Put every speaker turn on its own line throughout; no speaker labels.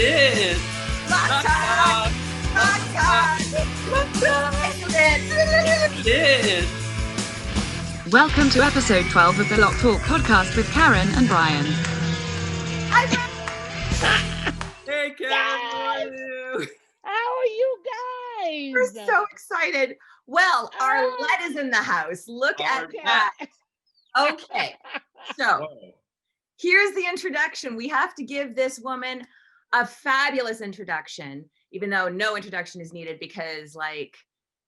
is
Loc
Loc
Talk.
Talk.
Loc Talk.
It is.
Welcome to episode 12 of the Loc Talk podcast with Karen and Brian.
Hi,
Hey, Karen, how are you?
How are you
we're
guys?
so excited. Well, Arlette is in the house. Look at
Arlette.
that. Okay, so
Whoa.
here's the introduction. We have to give this woman a fabulous introduction, even though no introduction is needed because, like,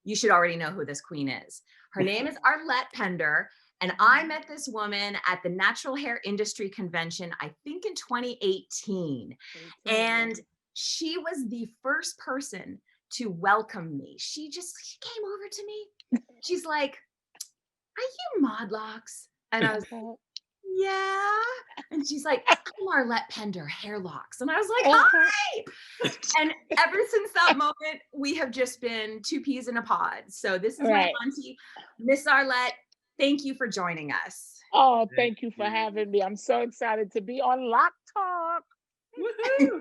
you should already know who this queen is. Her name is Arlette Pender, and I met this woman at the Natural Hair Industry Convention, I think in 2018. And she was the first person to welcome me. She came over to me. She's like, "Are you Modlocks?" And I was like, "Yeah." And she's like, "I'm Arlette Pender, Hairloks." And I was like, "Hi." And ever since that moment, we have just been two peas in a pod. So this is my
Right.
auntie, Miss Arlette. Thank you for joining us.
Oh, thank you for
you.
having me. I'm so excited to be on Loc Talk.
Woohoo!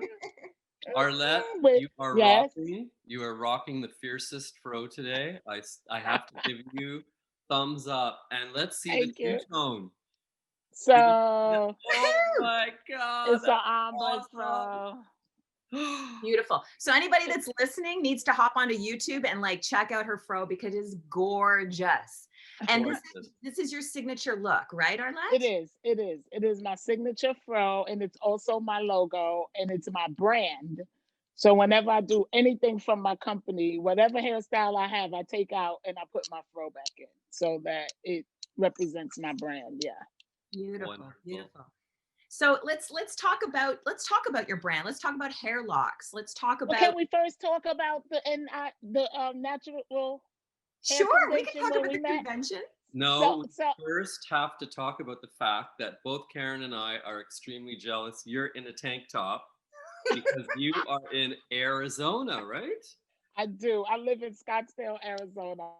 Arlette,
With-
you are
yes.
rocking. You are rocking the fiercest fro today. I have to give you thumbs up. And let's see
Thank
the
you.
two-tone.
So
Oh my God.
it's an ombre
awesome.
fro.
Beautiful. So anybody that's listening needs to hop onto YouTube and like check out her fro because it's gorgeous. And this is your signature look, right, Arlette?
It is. It is my signature fro, and it's also my logo, and it's my brand. So whenever I do anything from my company, whatever hairstyle I have, I take out and I put my fro back in so that it represents my brand. Yeah.
Beautiful,
Wonderful.
beautiful. So let's talk about your brand. Let's talk about Hairloks. Let's talk
Well,
about.
can we first talk about the natural hair
Sure, we can
convention
talk
when
about
we
the
met?
convention.
No, we
So
first have to talk about the fact that both Karen and I are extremely jealous. You're in a tank top because you are in Arizona, right?
I do. I live in Scottsdale, Arizona.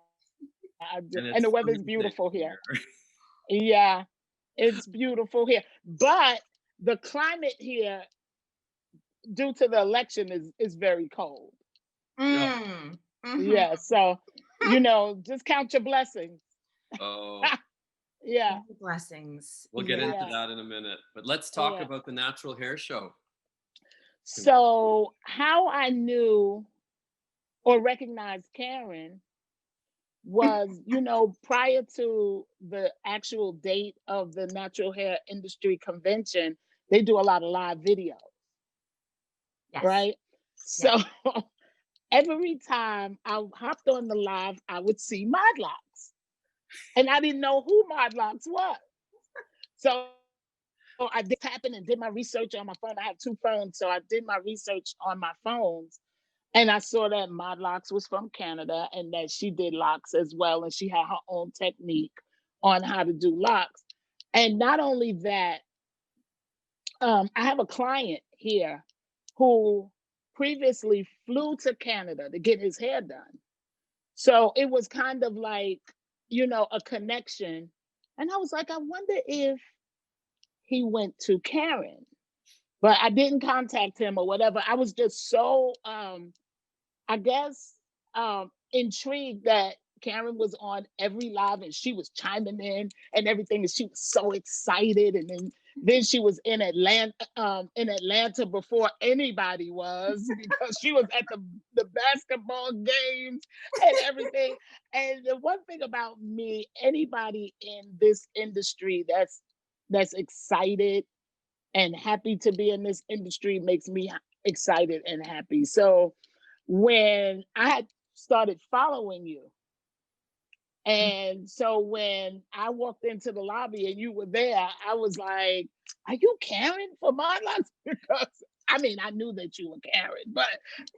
I do.
it's
And the weather's
freezing
beautiful here. Yeah, it's beautiful here. But the climate here, due to the election, is very cold.
Mm. Mhm.
Yeah. So, just count your blessings.
Oh,
Yeah.
Blessings.
we'll get into
Yeah.
that in a minute. But let's talk
Yeah.
about the Natural Hair Show.
So how I knew or recognized Karen was, prior to the actual date of the Natural Hair Industry Convention, they do a lot of live videos,
Yes.
right? So every time I hopped on the live, I would see Modlocks. And I didn't know who Modlocks was. So I did happen and did my research on my phone. I have two phones, so I did my research on my phones. And I saw that Modlocks was from Canada and that she did locks as well. And she had her own technique on how to do locks. And not only that, I have a client here who previously flew to Canada to get his hair done. So it was kind of like, a connection. And I was like, I wonder if he went to Karen, but I didn't contact him or whatever. I was just so, I guess, intrigued that Karen was on every live and she was chiming in and everything, and she was so excited. And then she was in Atlanta before anybody was because she was at the basketball games and everything. And the one thing about me, anybody in this industry that's excited and happy to be in this industry makes me excited and happy. So when I had started following you, and so when I walked into the lobby and you were there, I was like, "Are you Karen for Modlocks?" Because I knew that you were Karen, but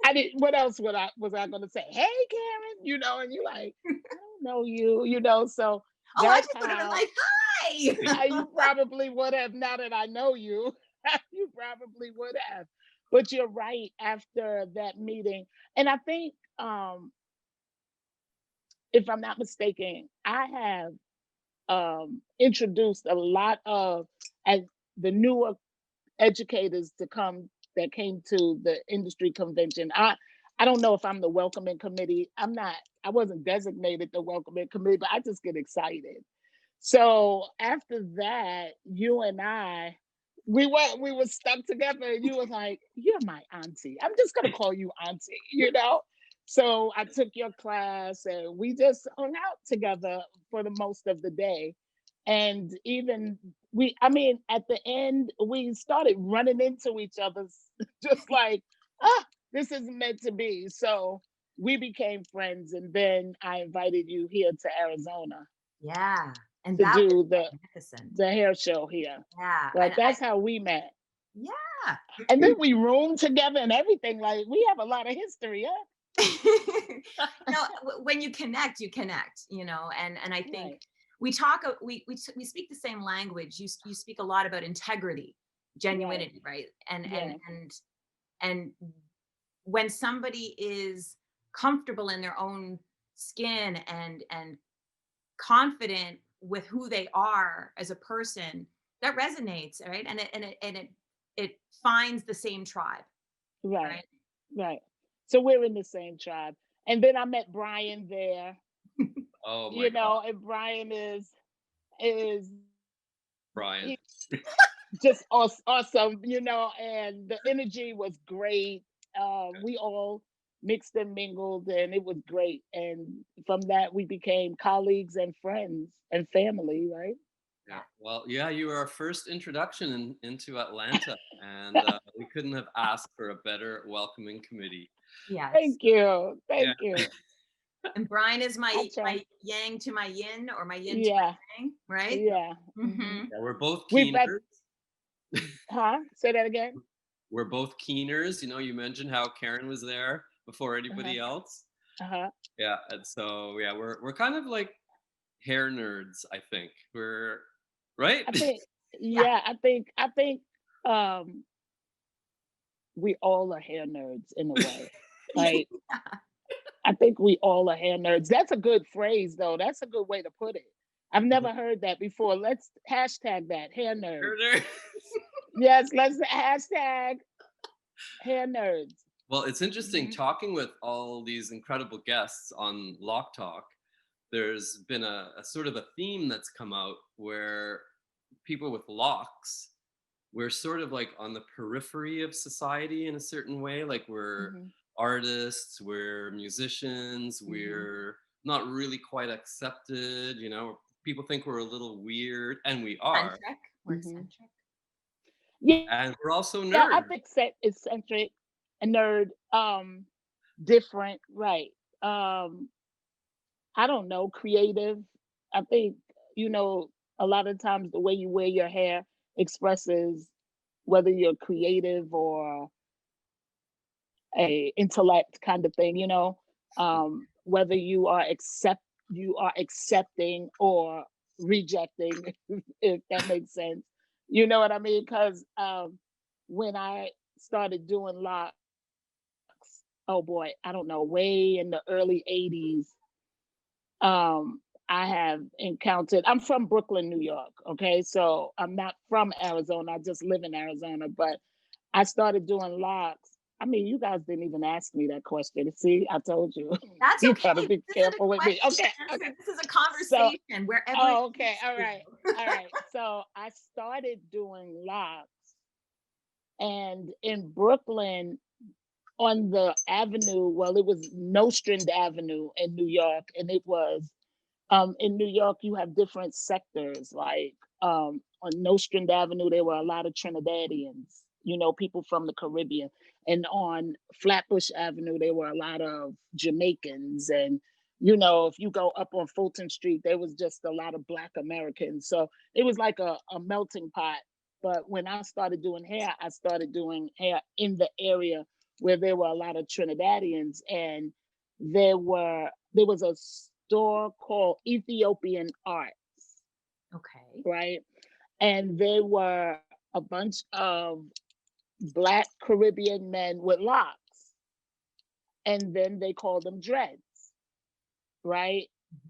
I didn't. What else was I going to say? Hey, Karen, and you like, I don't know you, So
Oh, I
that's
just would have been
how-
like, "Hi."
you probably would have. Now that I know you, you probably would have. But you're right. After that meeting, and I think, if I'm not mistaken, I have introduced a lot of the newer educators to come that came to the industry convention. I don't know if I'm the welcoming committee. I wasn't designated the welcoming committee, but I just get excited. So after that, you and I, we were stuck together, and you was like, "You're my auntie. I'm just gonna call you auntie," you know. So I took your class, and we just hung out together for the most of the day. And even I mean, at the end, we started running into each other, just like, this is meant to be. So we became friends, and then I invited you here to Arizona
Yeah. And
to
that was
do
magnificent.
the hair show here.
Yeah.
But
And
that's how we met.
yeah.
And then we roomed together and everything. Like, we have a lot of history, huh?
No, when you connect, you know, and I think
Right.
we talk, we speak the same language. You speak a lot about integrity, genuinity, right?
Yeah.
And when somebody is comfortable in their own skin and confident with who they are as a person, that resonates, right? And it finds the same tribe,
Right.
right?
Right. So we're in the same tribe. And then I met Brian there,
Oh my
you
God,
know, and Brian is
Brian.
he just awesome, you know, and the energy was great. We all mixed and mingled, and it was great. And from that, we became colleagues and friends and family, right?
Yeah. Well, yeah, you were our first introduction into Atlanta, and we couldn't have asked for a better welcoming committee.
Yes.
Thank you.
Yeah.
Thank you.
And Brian is
I
my
try.
yang to my yin, or my yin to
Yeah.
my yang, right?
Yeah.
Hmm.
Yeah, we're both
We've had,
keeners.
huh? Say that again.
We're both keeners. You know, you mentioned how Karen was there before
Uh-huh.
anybody else.
Uh-huh.
Yeah, and so yeah, we're kind of like hair nerds, I think. We're right?
I think,
Yeah.
yeah, I think um we all are hair nerds in a way. Like, I think we all are hair nerds. That's a good phrase, though. That's a good way to put it. I've never heard that before. Let's hashtag that, hair nerds.
Hair nerds.
Yes, let's hashtag hair nerds.
Well, it's interesting
Mhm.
talking with all these incredible guests on Loc Talk. There's been a sort of a theme that's come out where people with locks, we're sort of like on the periphery of society in a certain way. Like we're
Hmm.
artists, we're musicians,
Hmm.
we're not really quite accepted. You know, people think we're a little weird, and we are.
Eccentric. We're
Hmm.
eccentric.
Yeah,
And we're also
I
nerds.
think eccentric, a nerd, different, right? Um, I don't know, creative. I think, you know, a lot of times the way you wear your hair expresses whether you're creative or a intellect kind of thing, you know. Whether you are accepting or rejecting, if that makes sense. You know what I mean? Because when I started doing locks, oh boy, I don't know, way in the early 80s, I have encountered, I'm from Brooklyn, New York. Okay. So I'm not from Arizona. I just live in Arizona, but I started doing locks. I mean, you guys didn't even ask me that question. See, I told you.
That's
You
okay.
gotta be
This isn't a
careful with me.
question
Okay.
and
Okay.
answer. This is a
So,
conversation wherever it
oh, okay.
takes
All
you.
right. All right. So I started doing locks, and in Brooklyn, on the avenue, well, it was Nostrand Avenue in New York, and it was in New York, you have different sectors. Like on Nostrand Avenue, there were a lot of Trinidadians, you know, people from the Caribbean. And on Flatbush Avenue, there were a lot of Jamaicans. And, you know, if you go up on Fulton Street, there was just a lot of Black Americans. So it was like a melting pot. But when I started doing hair, I started doing hair in the area where there were a lot of Trinidadians. And there was a store called Ethiopian Art,
Okay.
right? And they were a bunch of Black Caribbean men with locks, and then they called them dreads, right?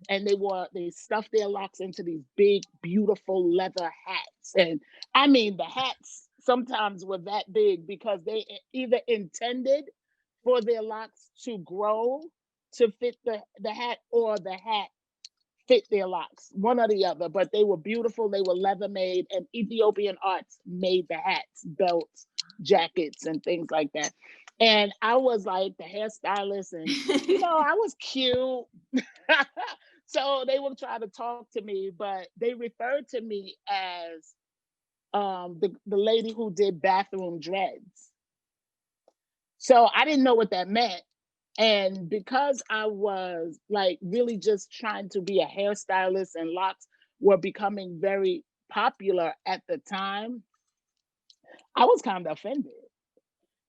And they stuffed their locks into these big, beautiful leather hats, and I mean the hats sometimes were that big because they either intended for their locks to grow to fit the hat, or the hat fit their locks, one or the other. But they were beautiful. They were leather made, and Ethiopian arts made the hats, belts, jackets, and things like that. And I was like the hairstylist, and I was cute. So they would try to talk to me, but they referred to me as the lady who did bathroom dreads. So I didn't know what that meant. And because I was like really just trying to be a hairstylist, and locks were becoming very popular at the time, I was kind of offended.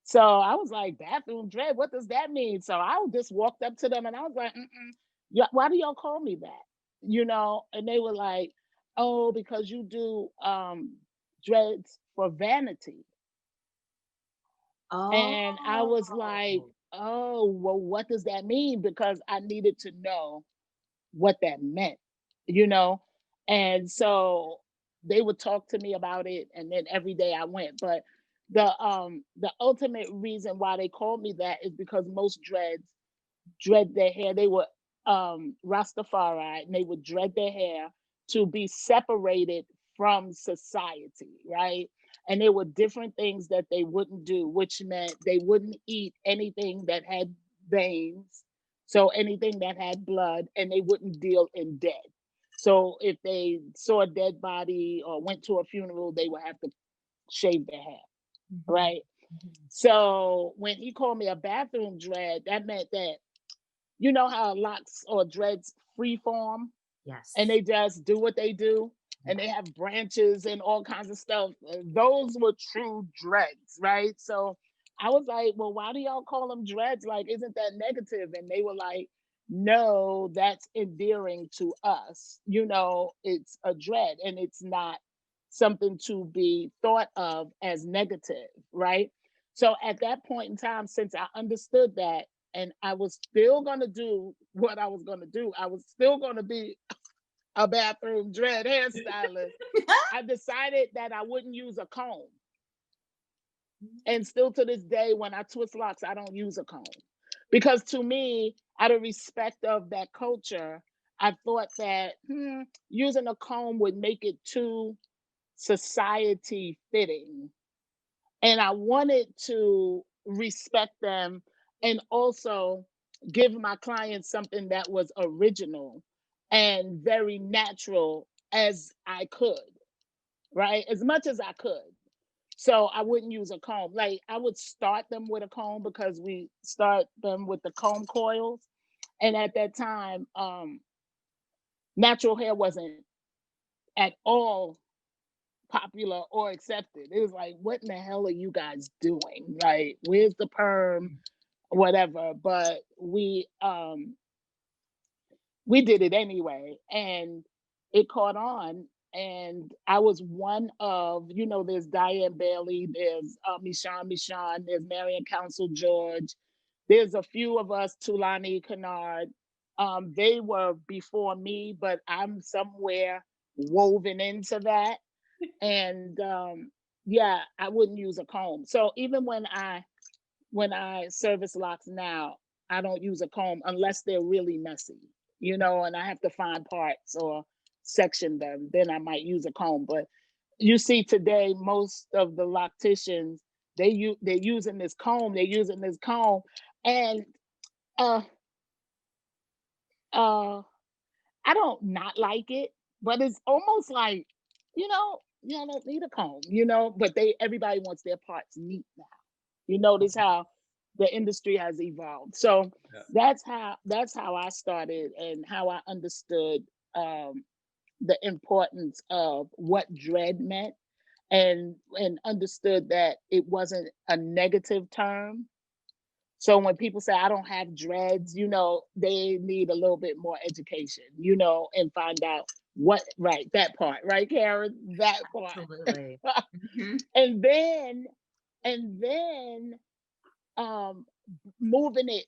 So I was like, bathroom dread, what does that mean? So I just walked up to them and I was like, yeah, why do y'all call me that? And they were like, oh, because you do dreads for vanity. And I was like, oh, well, what does that mean? Because I needed to know what that meant, you know? And so they would talk to me about it, and then every day I went. But the ultimate reason why they called me that is because most dreads dread their hair. They were Rastafari, and they would dread their hair to be separated from society, right? And there were different things that they wouldn't do, which meant they wouldn't eat anything that had veins, so anything that had blood, and they wouldn't deal in dead. So if they saw a dead body or went to a funeral, they would have to shave their hair, right? So when he called me a bathroom dread, that meant that, you know how locks or dreads free form?
Yes.
And they just do what they do, and they have branches and all kinds of stuff. Those were true dreads, right? So I was like, well, why do y'all call them dreads? Like, isn't that negative? And they were like, no, that's endearing to us. It's a dread, and it's not something to be thought of as negative, right? So at that point in time, since I understood that, and I was still going to do what I was going to do, I was still going to be a bathroom dread hairstylist. I decided that I wouldn't use a comb. And still to this day, when I twist locks, I don't use a comb. Because to me, out of respect of that culture, I thought that using a comb would make it too society fitting. And I wanted to respect them, and also give my clients something that was original and very natural as I could, right? As much as I could. So I wouldn't use a comb. Like, I would start them with a comb because we start them with the comb coils. And at that time, natural hair wasn't at all popular or accepted. It was like, what in the hell are you guys doing? Like, where's the perm? Whatever. But we did it anyway, and it caught on. And I was one of, there's Diane Bailey, there's Michonne, there's Marion Council George, there's a few of us, Tulani Kennard. They were before me, but I'm somewhere woven into that. And yeah, I wouldn't use a comb. So even when I service locks now, I don't use a comb unless they're really messy, and I have to find parts or section them. Then I might use a comb. But you see today, most of the locticians, they're using this comb. They're using this comb, and uh, uh, I don't not like it, but it's almost like, you don't need a comb, but everybody wants their parts neat now. You notice how the industry has evolved. So that's how I started, and how I understood the importance of what dread meant, and understood that it wasn't a negative term. So when people say I don't have dreads, they need a little bit more education, and find out right, that part, right, Karen, that part.
Absolutely.
and then moving it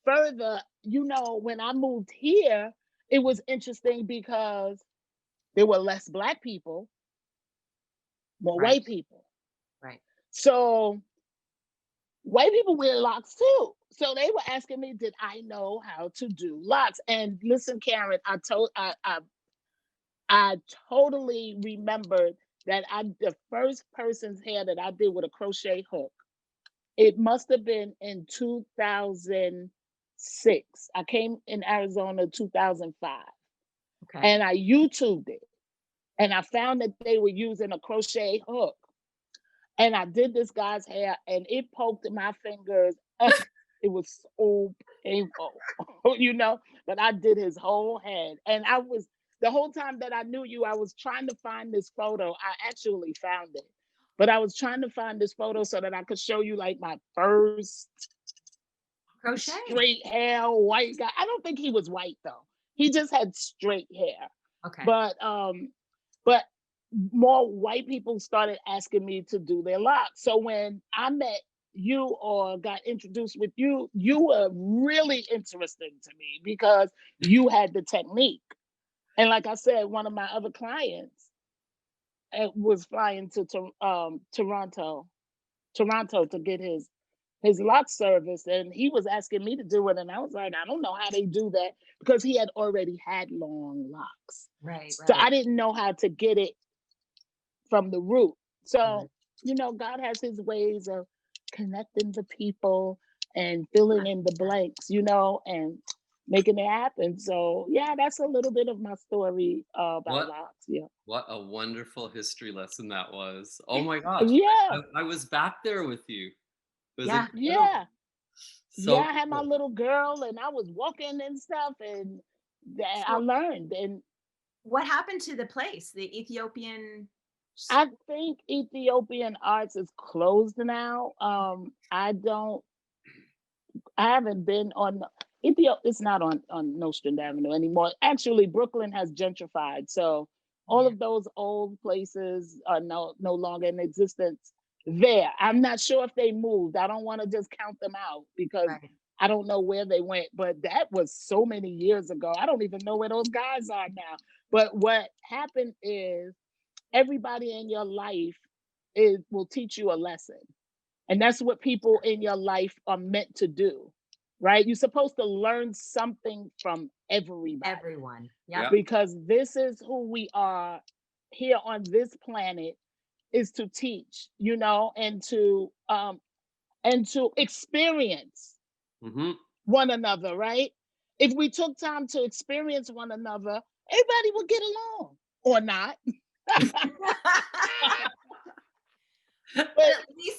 further, when I moved here, it was interesting because there were less Black people, more white people.
Right.
So white people wear locks too. So they were asking me, did I know how to do locks? And listen, Karen, I totally remembered that the first person's hair that I did with a crochet hook, it must have been in 2006. I came in Arizona 2005,
Okay.
and I YouTubed it, and I found that they were using a crochet hook. And I did this guy's hair, and it poked in my fingers. It was so painful, you know. But I did his whole head, and the whole time that I knew you, I was trying to find this photo. I actually found it, but I was trying to find this photo so that I could show you like my first
Crochet.
straight hair white guy. I don't think he was white though. He just had straight hair.
Okay.
But more white people started asking me to do their locks. So when I met you or got introduced with you, you were really interesting to me because you had the technique. And like I said, one of my other clients was flying to Toronto to get his lock service, and he was asking me to do it, and I was like, I don't know how they do that because he had already had long locks.
Right.
So
Right.
I didn't know how to get it from the root. So,
Right.
you know, God has his ways of connecting the people and filling in the blanks, you know, and making it happen. So, yeah, that's a little bit of my story about
What
locks. Yeah.
what a wonderful history lesson that was. Oh my gosh.
Yeah.
I was back there with you. It was
Yeah.
incredible.
Yeah. Yeah.
So
I had my
cool.
little girl and I was walking and stuff, and I
So
learned. And
what happened to the place? The Ethiopian.
I think Ethiopian arts is closed now. I haven't been on Ethiopia. It's not on Nostrand Avenue anymore. Actually, Brooklyn has gentrified, so all
Yeah.
of those old places are no longer in existence. There, I'm not sure if they moved. I don't want to just count them out because
Right.
I don't know where they went. But that was so many years ago. I don't even know where those guys are now. But what happened is everybody in your life will teach you a lesson. And that's what people in your life are meant to do, right? You're supposed to learn something from everybody
Everyone. Yep.
Yeah.
because this is who we are here on this planet, is to teach, you know, and to experience
Hmm.
one another, right? If we took time to experience one another, everybody would get along or not.
But
But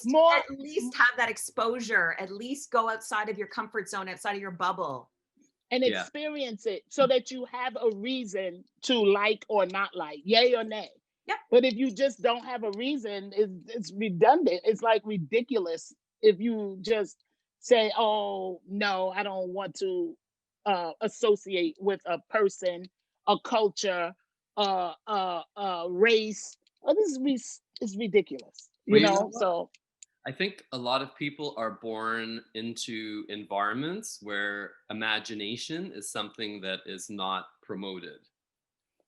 more
at least have that exposure. At least go outside of your comfort zone, outside of your bubble.
and
Yeah.
experience it so that you have a reason to like or not like, yay or nay.
Yep.
But if you just don't have a reason, it's redundant. It's like ridiculous if you just say, "Oh no, I don't want to associate with a person, a culture, race." Oh, it's ridiculous,
Well,
you
you know
know.
what?
So
I think a lot of people are born into environments where imagination is something that is not promoted,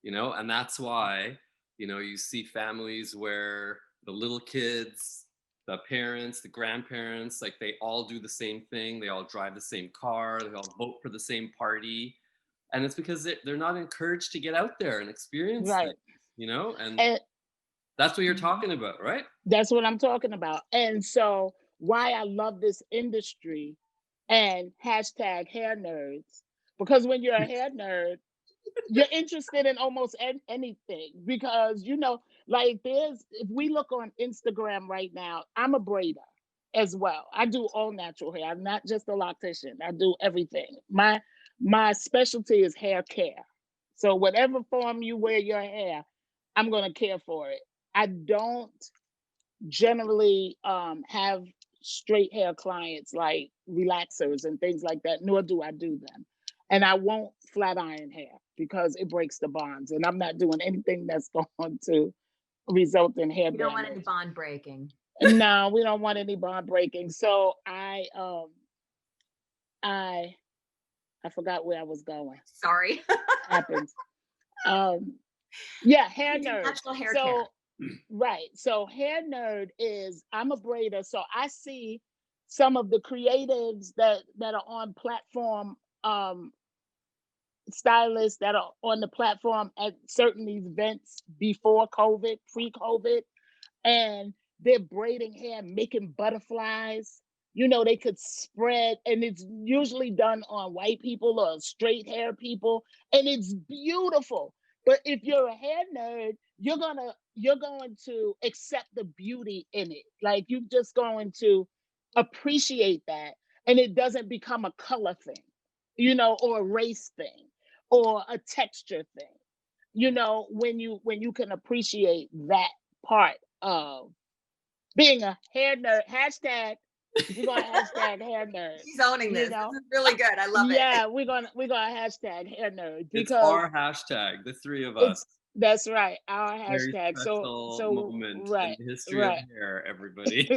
and that's why, you see families where the little kids, the parents, the grandparents, like they all do the same thing. They all drive the same car. They all vote for the same party. And it's because they're not encouraged to get out there and experience
right,
things, and
and
that's what you're talking about, right?
that's what I'm talking about. And so, why I love this industry and hashtag hair nerds, because when you're a hair nerd, you're interested in almost anything. Because, you know, like if we look on Instagram right now, I'm a braider as well. I do all natural hair. I'm not just a loctician, I do everything. My specialty is hair care. So, whatever form you wear your hair, I'm going to care for it. I don't generally have straight hair clients like relaxers and things like that, nor do I do them. And I won't flat iron hair because it breaks the bonds. And I'm not doing anything that's going to result in hair
You don't want any
damage.
bond breaking.
No, we don't want any bond breaking. So I forgot where I was going.
Sorry.
Happens. Yeah, hair
You do
nerds.
natural hair care.
So Right. So hair nerd is, I'm a braider, so I see some of the creatives that are on platform, um stylists that are on the platform at certain events before COVID, pre-COVID, and they're braiding hair, making butterflies. They could spread, and it's usually done on white people or straight hair people, and it's beautiful. But if you're a hair nerd, you're going to accept the beauty in it. Like, you're just going to appreciate that, and it doesn't become a color thing, or a race thing, or a texture thing. When you can appreciate that part of being a hair nerd. Hashtag, we're gonna hashtag hair nerd.
She's owning
You
this.
know,
This is really good. I love it.
yeah, we're gonna hashtag hair nerd
It's
because
our hashtag, the three of us.
it's that's right, our
Very
hashtag. So
special
so
moment in
right,
the history of
right.
hair, everybody.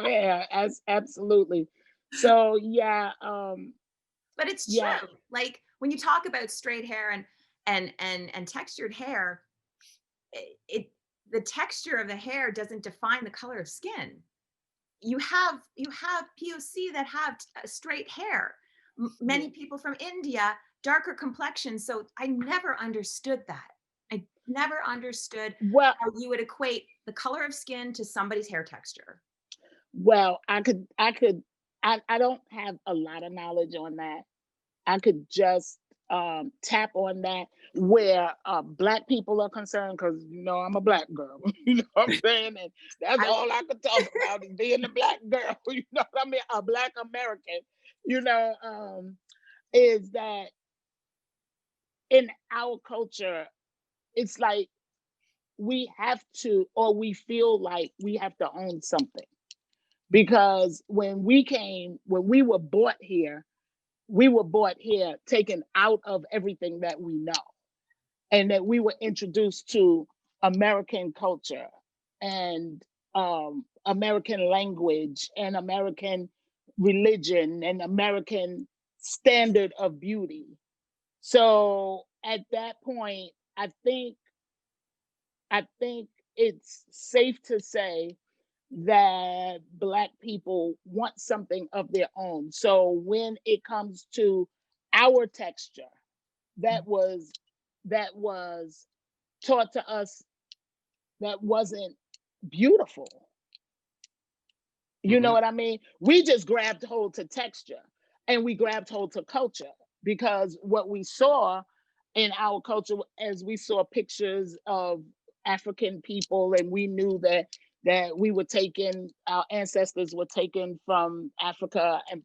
Yeah, absolutely. So yeah,
But it's
yeah,
true. Like when you talk about straight hair and textured hair, it the texture of the hair doesn't define the color of skin. You have POC that have straight hair. Many
yeah.
people from India, darker complexion. So I never understood that. I never understood
Well,
how you would equate the color of skin to somebody's hair texture.
I don't have a lot of knowledge on that. I could just tap on that where black people are concerned, because I'm a black girl. You know what I'm saying? And that's
I
all I could talk about is being a black girl. You know what I mean? A black American. You know, is that in our culture, it's like we have to, or we feel like we have to own something, because when we were brought here, taken out of everything that we know, and that we were introduced to American culture and American language and American religion and American standard of beauty. So at that point, I think it's safe to say that Black people want something of their own. So when it comes to our texture, that was that was taught to us, that wasn't beautiful. You know
Mhm.
what I mean? We just grabbed hold to texture, and we grabbed hold to culture, because what we saw in our culture, as we saw pictures of African people, and we knew that we were taken, our ancestors were taken from Africa, and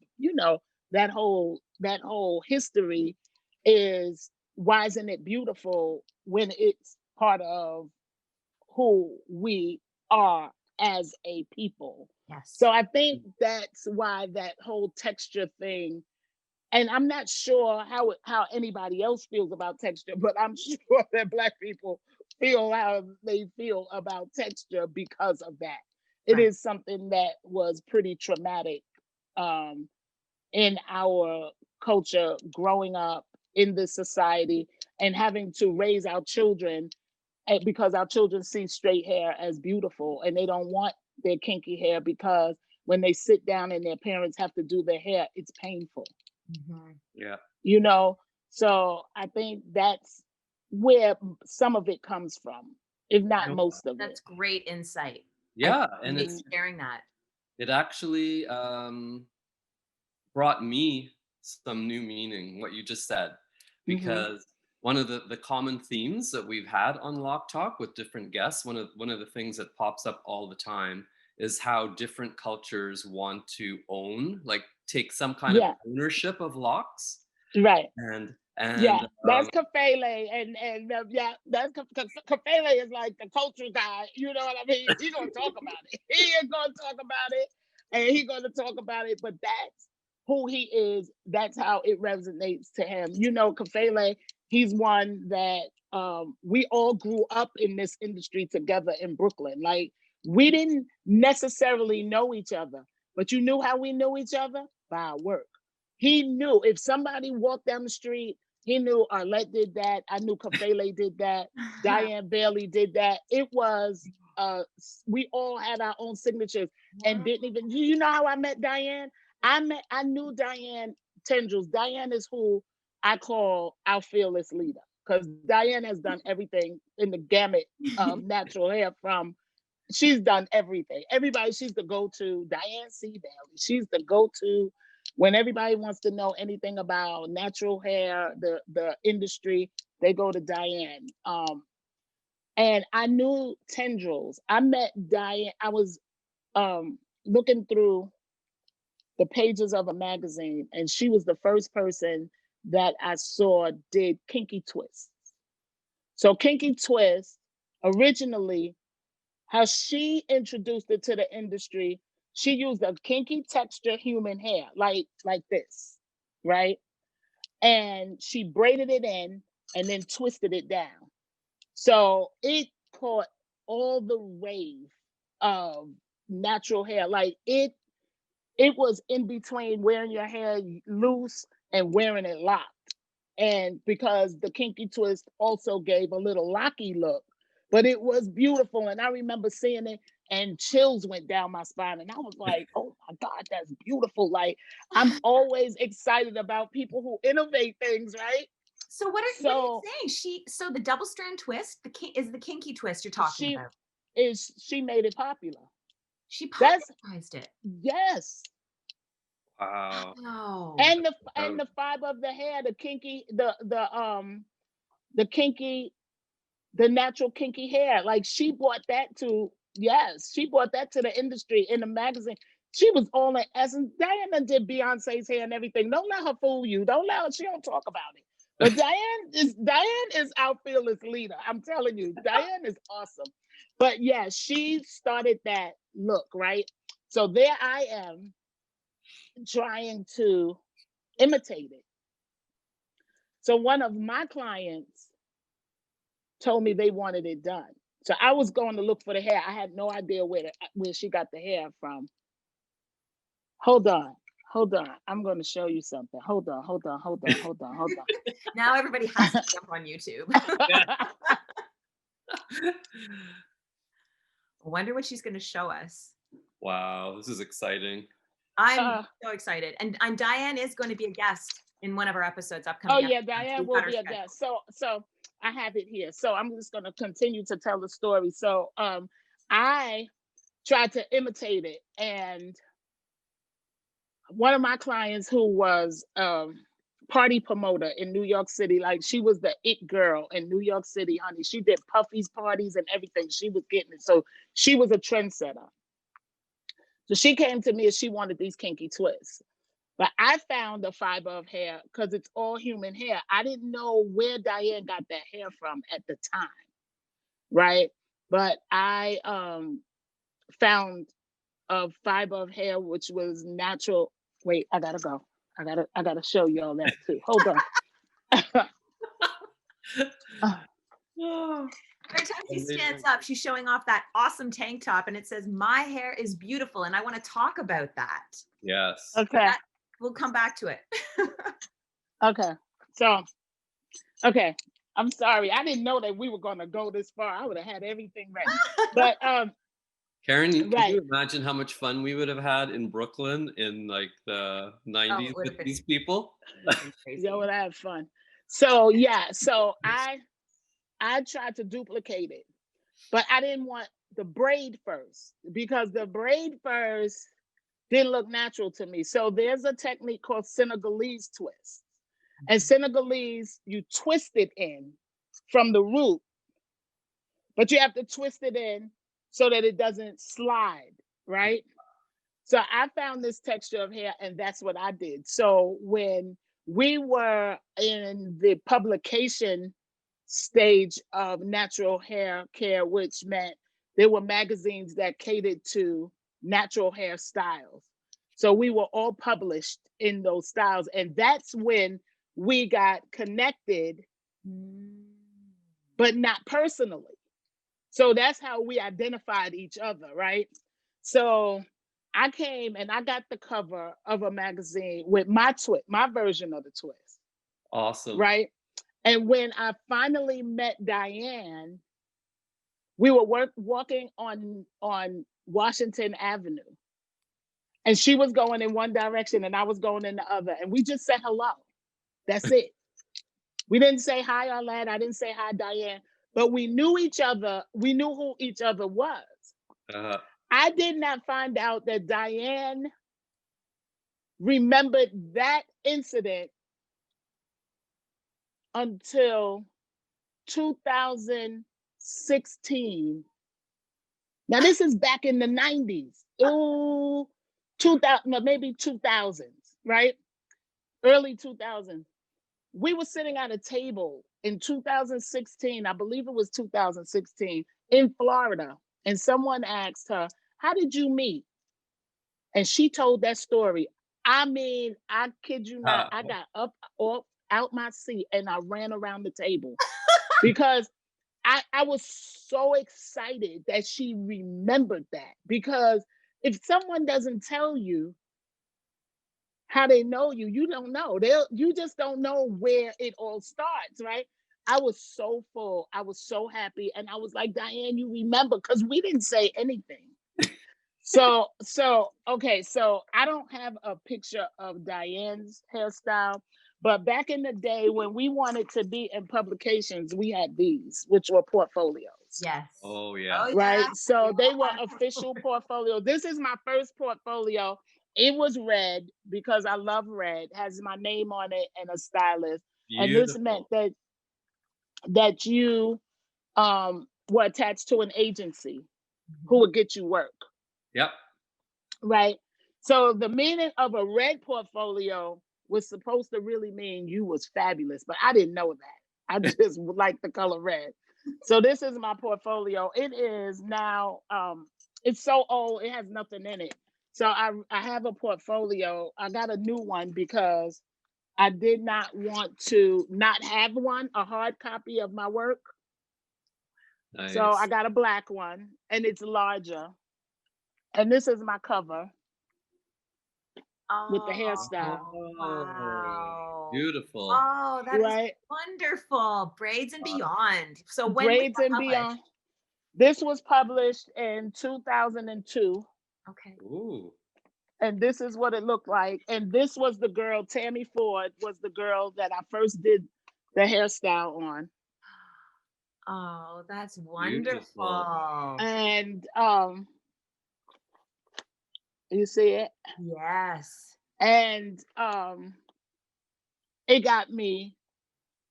that whole history is, why isn't it beautiful when it's part of who we are as a people?
Yes.
So I think that's why that whole texture thing, and I'm not sure how anybody else feels about texture, but I'm sure that Black people feel how they feel about texture because of that. It
Right.
is something that was pretty traumatic, um, in our culture, growing up in this society and having to raise our children, because our children see straight hair as beautiful, and they don't want their kinky hair, because when they sit down and their parents have to do their hair, it's painful.
Mhm.
Yeah.
you know so I think that's where some of it comes from, if not
No.
most of it.
That's great insight. I
Yeah, and
appreciate
Mhm.
you sharing that.
it actually brought me some new meaning, what you just said,
Mhm.
because one of the common themes that we've had on Loc Talk with different guests, one of the things that pops up all the time is how different cultures want to own, like take some kind of
Yeah,
ownership of locks.
right.
And
Yeah, that's Kafele, and yeah, Kafele is like the culture guy. You know what I mean? He's gonna talk about it. He is gonna talk about it, and he's gonna talk about it. But that's who he is. That's how it resonates to him. Kafele, he's one that we all grew up in this industry together in Brooklyn. Like, we didn't necessarily know each other, but you knew how we knew each other? By our work. He knew if somebody walked down the street He knew Arlette did that. I knew Kafele did that. Diane Bailey did that. It was, we all had our own signatures and didn't even, you know how I met Diane? I knew Diane Tendrils. Diane is who I call our fearless leader, because Diane has done everything in the gamut of natural hair she's done everything. Everybody, she's the go-to. Diane C. Bailey, she's the go-to. When everybody wants to know anything about natural hair, the industry, they go to Diane. And I knew Tendrils. I met Diane. I was looking through the pages of a magazine, and she was the first person that I saw did kinky twists. So kinky twist, originally, how she introduced it to the industry, she used a kinky texture human hair, like this, right? And she braided it in and then twisted it down. So it caught all the wave of natural hair. Like it was in between wearing your hair loose and wearing it locked. And because the kinky twist also gave a little locky look, but it was beautiful. And I remember seeing it and chills went down my spine. And I was like, oh my God, that's beautiful. Like, I'm always excited about people who innovate things, right?
So what are you saying? So the double strand twist, is the kinky twist you're talking about?
She made it popular.
She popularized it.
Yes.
Wow.
And the fiber of the hair, the kinky, the kinky, the natural kinky hair. Like she brought that to the industry in the magazine. She was all in essence. Diana did Beyonce's hair and everything. Don't let her fool you. She don't talk about it. But Diane is our fearless leader. I'm telling you, Diane is awesome. But yeah, she started that look, right? So there I am trying to imitate it. So one of my clients told me they wanted it done. So I was going to look for the hair. I had no idea where she got the hair from. Hold on. I'm going to show you something. Hold on.
Now everybody has to jump on YouTube. I wonder what she's going to show us.
Wow, this is exciting.
I'm so excited. And Diane is going to be a guest in one of our episodes upcoming.
Oh yeah, Diane will be a guest. So I have it here. So I'm just going to continue to tell the story. So I tried to imitate it, and one of my clients who was party promoter in New York City, like she was the it girl in New York City, honey. She did Puffy's parties and everything. She was getting it. So she was a trendsetter. So she came to me and she wanted these kinky twists. But I found the fiber of hair because it's all human hair. I didn't know where Diane got that hair from at the time, right? But I found a fiber of hair which was natural. Wait, I gotta go. I gotta show y'all that too. Hold on.
Every time she stands up, she's showing off that awesome tank top, and it says, "My hair is beautiful," and I want to talk about that.
Yes.
Okay.
We'll come back to it.
Okay. So, okay. I'm sorry. I didn't know that we were going to go this far. I would have had everything ready. But
Karen, can you imagine how much fun we would have had in Brooklyn in like the 90s with these people?
Yeah, would have fun. So yeah, so I tried to duplicate it, but I didn't want the braid first because the braid first didn't look natural to me. So there's a technique called Senegalese twist. And Senegalese, you twist it in from the root, but you have to twist it in so that it doesn't slide, right? So I found this texture of hair, and that's what I did. So when we were in the publication stage of natural hair care, which meant there were magazines that catered to natural hair styles. So we were all published in those styles. And that's when we got connected, but not personally. So that's how we identified each other, right? So I came and I got the cover of a magazine with my version of the twist.
Awesome.
Right? And when I finally met Diane, we were walking on Washington Avenue. And she was going in one direction and I was going in the other. And we just said hello. That's it. We didn't say hi, Arlette. I didn't say hi, Diane. But we knew each other. We knew who each other was. I did not find out that Diane remembered that incident until 2016. Now, this is back in the 90s. Oh, 2000, maybe 2000s, right? Early 2000s. We were sitting at a table in 2016, I believe it was 2016, in Florida. And someone asked her, how did you meet? And she told that story. I mean, I kid you not, I got up out my seat and I ran around the table because I was so excited that she remembered that. Because if someone doesn't tell you how they know you, you don't know. You just don't know where it all starts, right? I was so full. I was so happy. And I was like, Diane, you remember? Because we didn't say anything. So okay, so I don't have a picture of Diane's hairstyle, but back in the day when we wanted to be in publications, we had these, which were portfolios.
Yes.
Oh yeah.
Right.
Yeah.
So they were official portfolio. This is my first portfolio. It was red because I love red. It has my name on it and a stylist.
Beautiful.
And this meant that you were attached to an agency who would get you work.
Yep.
Right. So the meaning of a red portfolio was supposed to really mean you was fabulous, but I didn't know that. I just like the color red. So this is my portfolio. It is now, it's so old, it has nothing in it. So I have a portfolio. I got a new one because I did not want to not have a hard copy of my work.
Nice.
So I got a black one and it's larger. And this is my cover with the hairstyle.
Wow.
Beautiful.
Oh, that
Right?
is wonderful. Braids and Beyond. So when
Braids
was that
and
published?
Beyond. This was published in 2002.
Okay.
Ooh.
And this is what it looked like. And this was the girl, Tammy Ford was the girl that I first did the hairstyle on.
Oh, that's wonderful.
Beautiful.
And you see it?
Yes.
And it got me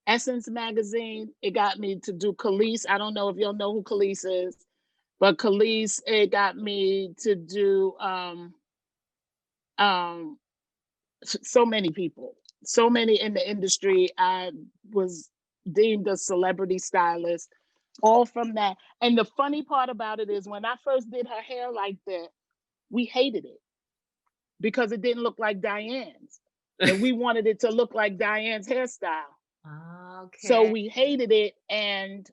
Essence magazine. It got me to do Khalees. I don't know if y'all know who Khalees is, but Khalees, it got me to do so many people, so many in the industry. I was deemed a celebrity stylist, all from that. And the funny part about it is when I first did her hair like that, we hated it because it didn't look like Diane's. And we wanted it to look like Diane's hairstyle.
Okay.
So we hated it. And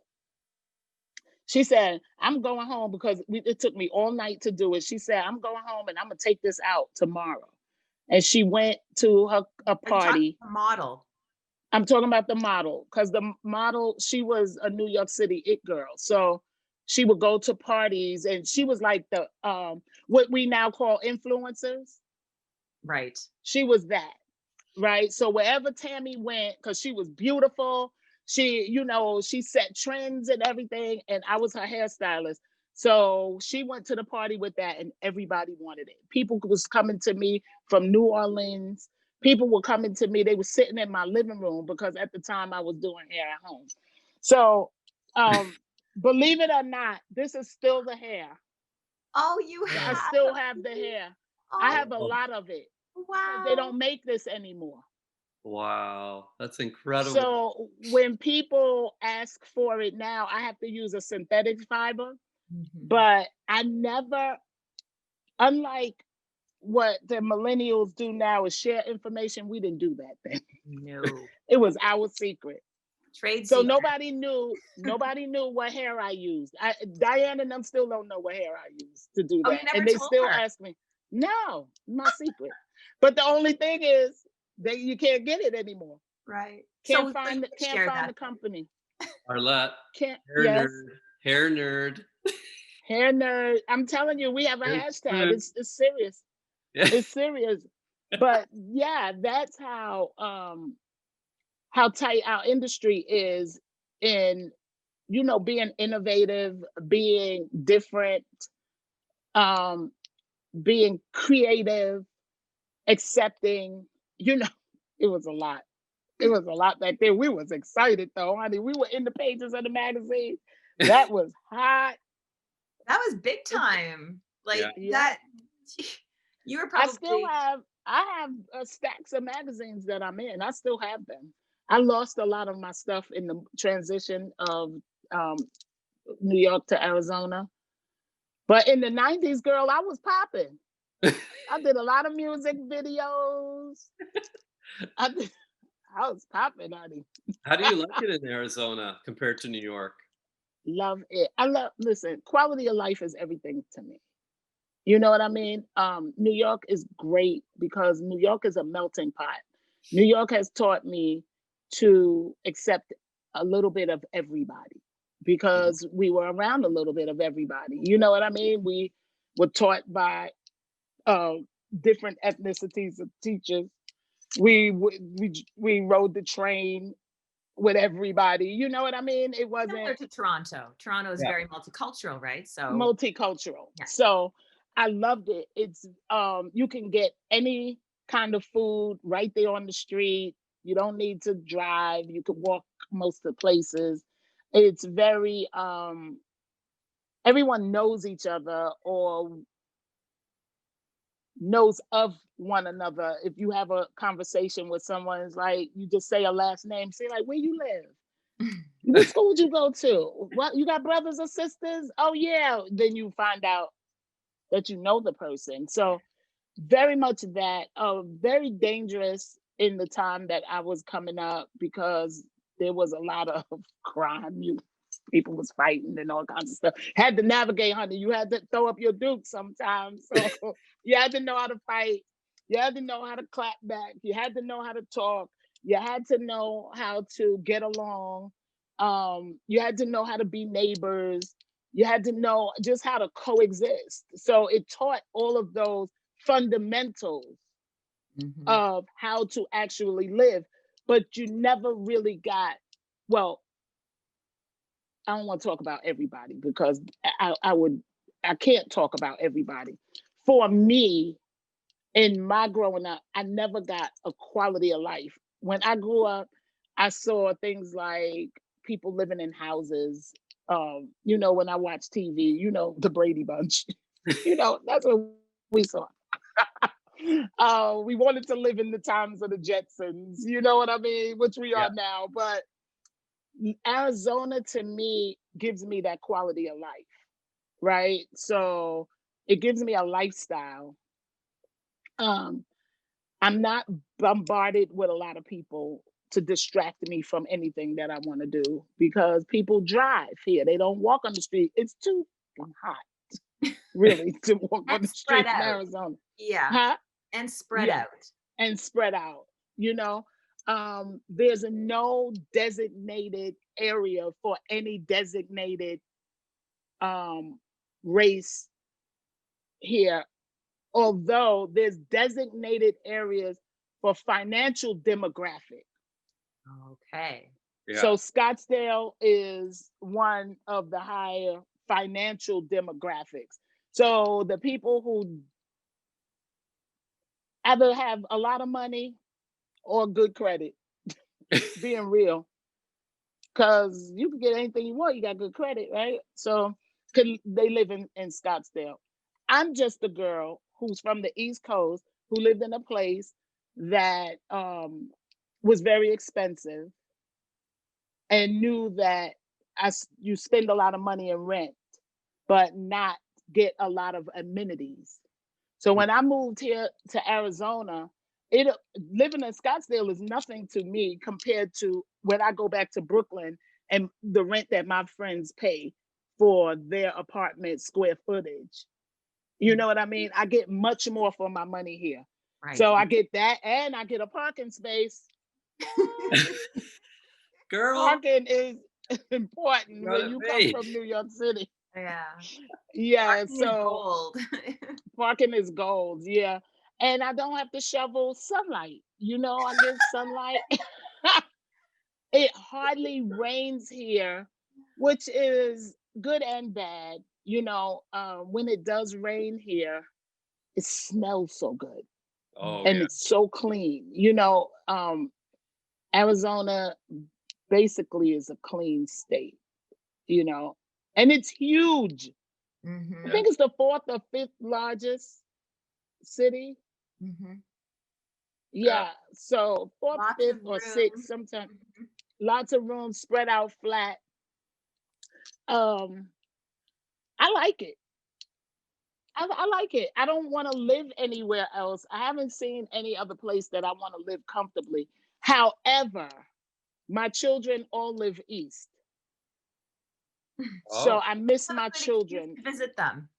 she said, I'm going home because it took me all night to do it. She said, I'm going home and I'm going to take this out tomorrow. And she went to a party.
Model.
I'm talking about the model because the model, she was a New York City it girl. So she would go to parties and she was like the, what we now call influencers.
Right.
She was that, right? So wherever Tammy went, because she was beautiful, she, you know, she set trends and everything. And I was her hairstylist. So she went to the party with that and everybody wanted it. People was coming to me from New Orleans. People were coming to me. They were sitting in my living room because at the time I was doing hair at home. So believe it or not, this is still the hair.
Oh, you have.
I still have the hair.
Oh,
I have a lot of it.
wow.
They don't make this anymore.
Wow, that's incredible.
So when people ask for it now, I have to use a synthetic fiber. But I never, unlike what the millennials do now is share information, we didn't do that then.
No.
It was our secret.
Trade
So
secret.
nobody knew what hair I used. Diane and them still don't know what hair I used to do that.
You never
And they
told
still
her.
ask me, no, my secret. But the only thing is that you can't get it anymore.
Right. So
Can't
share
find
that.
the company.
Arlette,
Can't.
hair
Yes.
nerd, hair nerd.
Hair nerd. I'm telling you, we have a
Hair
hashtag.
nerd.
It's serious.
Yeah.
It's serious. But yeah, that's how tight our industry is in, you know, being innovative, being different, um, being creative, accepting, you know, it was a lot. It was a lot back then. We was excited though, honey. We were in the pages of the magazine. That was hot.
That was big time. Like
Yeah.
that. You were
I still
probably.
have stacks of magazines that I'm in. I still have them. I lost a lot of my stuff in the transition of um, New York to Arizona. But in the 90s, girl, I was popping. I did a lot of music videos. I was popping, honey.
How do you like it in Arizona compared to New York?
Love it. Listen, quality of life is everything to me. You know what I mean? New York is great because New York is a melting pot. New York has taught me to accept a little bit of everybody because we were around a little bit of everybody. You know what I mean? We were taught by uh, different ethnicities of teachers. We rode the train with everybody. You know what I mean? It
Similar
wasn't
to Toronto. Toronto is
Yeah.
very multicultural, right? So
multicultural.
Yeah.
So I loved it. It's you can get any kind of food right there on the street. You don't need to drive. You could walk most of the places. It's very everyone knows each other or knows of one another. If you have a conversation with someone, it's like you just say a last name, say like, where you live? What school did you go to? What, you got brothers or sisters? Oh yeah. Then you find out that you know the person. So very much that, very dangerous in the time that I was coming up because there was a lot of crime. People was fighting and all kinds of stuff. Had to navigate, honey. You had to throw up your duke sometimes. So you had to know how to fight. You had to know how to clap back. You had to know how to talk. You had to know how to get along. You had to know how to be neighbors. You had to know just how to coexist. So it taught all of those fundamentals of how to actually live. But you never really got, well, I don't want to talk about everybody because I can't talk about everybody. For me, in my growing up, I never got a quality of life. When I grew up, I saw things like people living in houses. You know, when I watch TV, you know, the Brady Bunch. You know, that's what we saw. We wanted to live in the times of the Jetsons, you know what I mean? Which we
Yeah.
are now. But Arizona to me gives me that quality of life, right? So it gives me a lifestyle. Um, I'm not bombarded with a lot of people to distract me from anything that I want to do because people drive here. They don't walk on the street. It's too hot, really, to walk on the street in Arizona.
Yeah.
Huh?
And spread out.
And spread out, you know. There's no designated area for any designated race here, although there's designated areas for financial demographic.
Okay.
Yeah.
So Scottsdale is one of the higher financial demographics. So the people who either have a lot of money or good credit, being real, because you can get anything you want. You got good credit, right? So they live in Scottsdale. I'm just a girl who's from the East Coast who lived in a place that was very expensive and knew that you spend a lot of money in rent, but not get a lot of amenities. So when I moved here to Arizona, living in Scottsdale is nothing to me compared to when I go back to Brooklyn and the rent that my friends pay for their apartment square footage. You know what I mean? I get much more for my money here.
Right.
So I get that and I get a parking space.
Girl,
Parking is important when
gotta
you come
be.
from New York City.
Yeah.
Yeah,
Parking is
so
gold.
parking is gold. Yeah. And I don't have to shovel sunlight. I get sunlight. It hardly rains here, which is good and bad. When it does rain here, it smells so good
Oh
and
yeah.
it's so clean. Arizona basically is a clean state, you know, and it's huge. I
Hmm.
Yeah.
think it's the fourth or fifth largest city.
Hmm.
Yeah.
Yeah, so fourth,
Lots of
fifth, or sixth,
room.
sometimes
Mhm.
lots of room spread out flat. Um, I like it. I like it. I don't want to live anywhere else. I haven't seen any other place that I want to live comfortably. However, my children all live east. So
Oh
I miss
Have a
my
good excuse
children.
to visit them.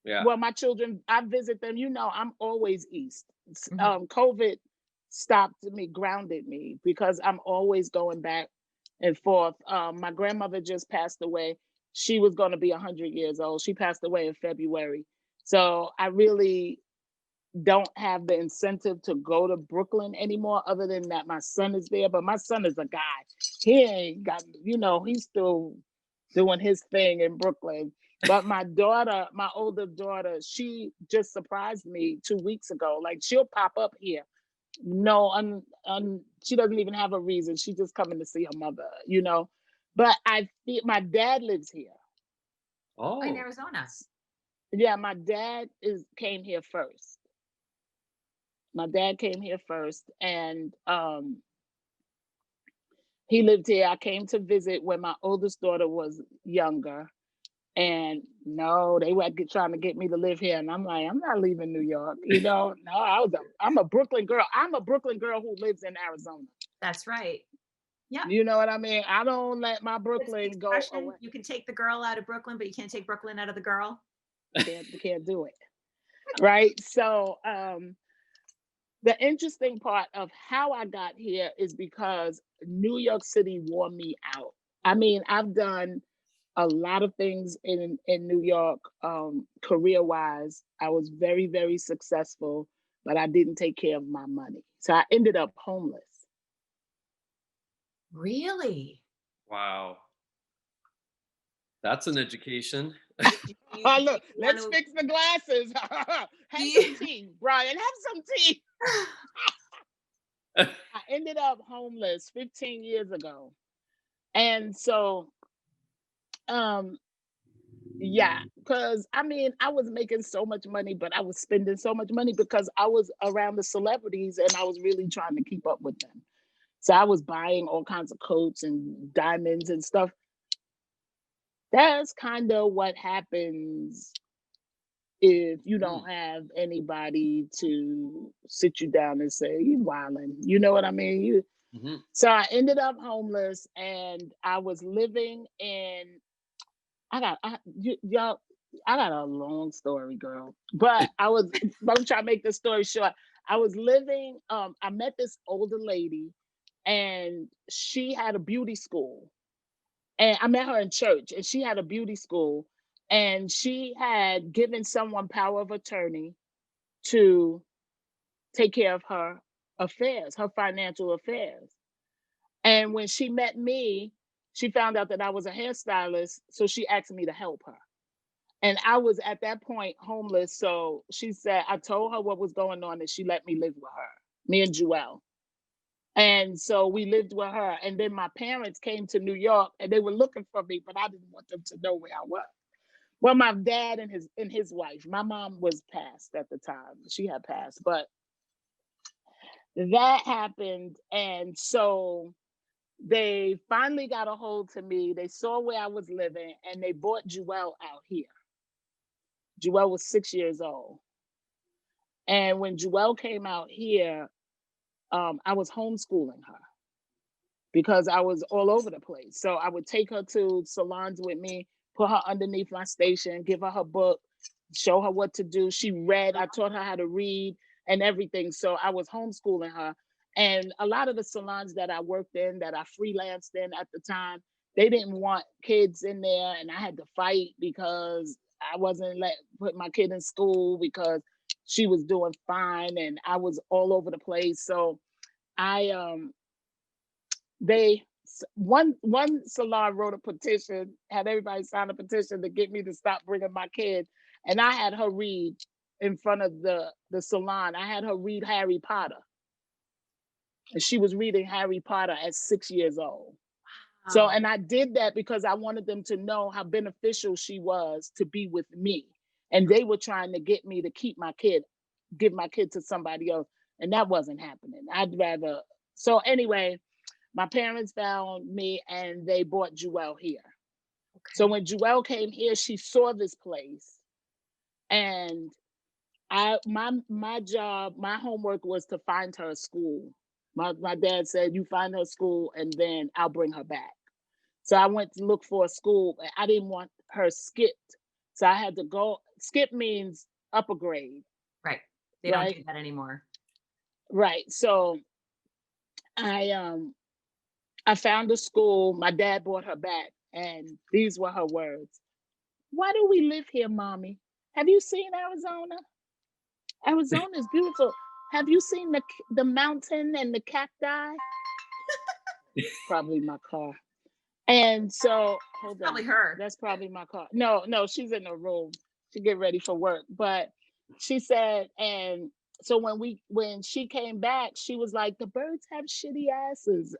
yeah.
Well, my children, I visit them. I'm always east.
Hmm.
COVID stopped me, grounded me because I'm always going back and forth. My grandmother just passed away. She was going to be 100 years old. She passed away in February. So I really don't have the incentive to go to Brooklyn anymore, other than that my son is there. But my son is a guy. He ain't got, he's still doing his thing in Brooklyn. But my daughter, my older daughter, she just surprised me 2 weeks ago. Like she'll pop up here. No, she doesn't even have a reason. She's just coming to see her mother. But I feel my dad lives here.
In
Oh.
Arizona.
Yeah, my dad came here first. My dad came here first, and he lived here. I came to visit when my oldest daughter was younger, and no, they were trying to get me to live here, and I'm like, I'm not leaving New York. No, I'm a Brooklyn girl. I'm a Brooklyn girl who lives in Arizona.
That's right. Yep.
You know what I mean? I don't let my
It's the
Brooklyn go
expression,
away.
you can take the girl out of Brooklyn, but you can't take Brooklyn out of the girl.
Can't do it. Right. So the interesting part of how I got here is because New York City wore me out. I mean, I've done a lot of things in New York, career wise. I was very, very successful, but I didn't take care of my money. So I ended up homeless.
Really?
Wow. That's an education.
Oh,
Do
look,
you want
let's
to?
fix the glasses.
Do
Have some
you,
tea, Brian. Have some tea. I ended up homeless 15 years ago. And so, um, yeah, because I mean, I was making so much money, but I was spending so much money because I was around the celebrities and I was really trying to keep up with them. So I was buying all kinds of coats and diamonds and stuff. That's kind of what happens if you
Mm,
don't have anybody to sit you down and say, you wildin'. You know what I mean?
mhm.
So I ended up homeless and I was living in, y'all, I got a long story, girl. But I'm trying to make this story short. I was living, I met this older lady and she had a beauty school. And I met her in church and she had a beauty school and she had given someone power of attorney to take care of her affairs, her financial affairs. And when she met me, she found out that I was a hairstylist. So she asked me to help her. And I was at that point homeless. So she said, I told her what was going on and she let me live with her, me and Joelle. And so we lived with her. And then my parents came to New York and they were looking for me, but I didn't want them to know where I was. Well, my dad and his wife, my mom was passed at the time. She had passed, but that happened. And so they finally got a hold to me. They saw where I was living and they brought Joelle out here. Joelle was 6 years old. And when Joelle came out here, I was homeschooling her because I was all over the place. So I would take her to salons with me, put her underneath my station, give her her book, show her what to do. She read, I taught her how to read and everything. So I was homeschooling her. And a lot of the salons that I worked in, that I freelanced in at the time, they didn't want kids in there, and I had to fight because I wasn't let put my kid in school because she was doing fine and I was all over the place. So I they one salon wrote a petition, had everybody sign a petition to get me to stop bringing my kid, and I had her read in front of the salon. I had her read Harry Potter, and she was reading Harry Potter at 6 years old. So, and I did that because I wanted them to know how beneficial she was to be with me. And they were trying to get me to keep my kid, give my kid to somebody else. And that wasn't happening. I'd rather. So anyway, my parents found me and they brought Jewel here.
Okay.
So when Jewel came here, she saw this place. And my job, my homework was to find her a school. My dad said, you find her a school and then I'll bring her back. So I went to look for a school. I didn't want her skipped. So I had to go. Skip means upper grade.
Right. They don't do that anymore.
Right. So I found a school. My dad brought her back, and these were her words. Why do we live here, Mommy? Have you seen Arizona? Arizona is beautiful. Have you seen the mountain and the cacti? Probably my car. And so, hold on.
Probably her.
That's probably my car. No, she's in the room. She get ready for work. But she said, and so when she came back, she was like, the birds have shitty asses.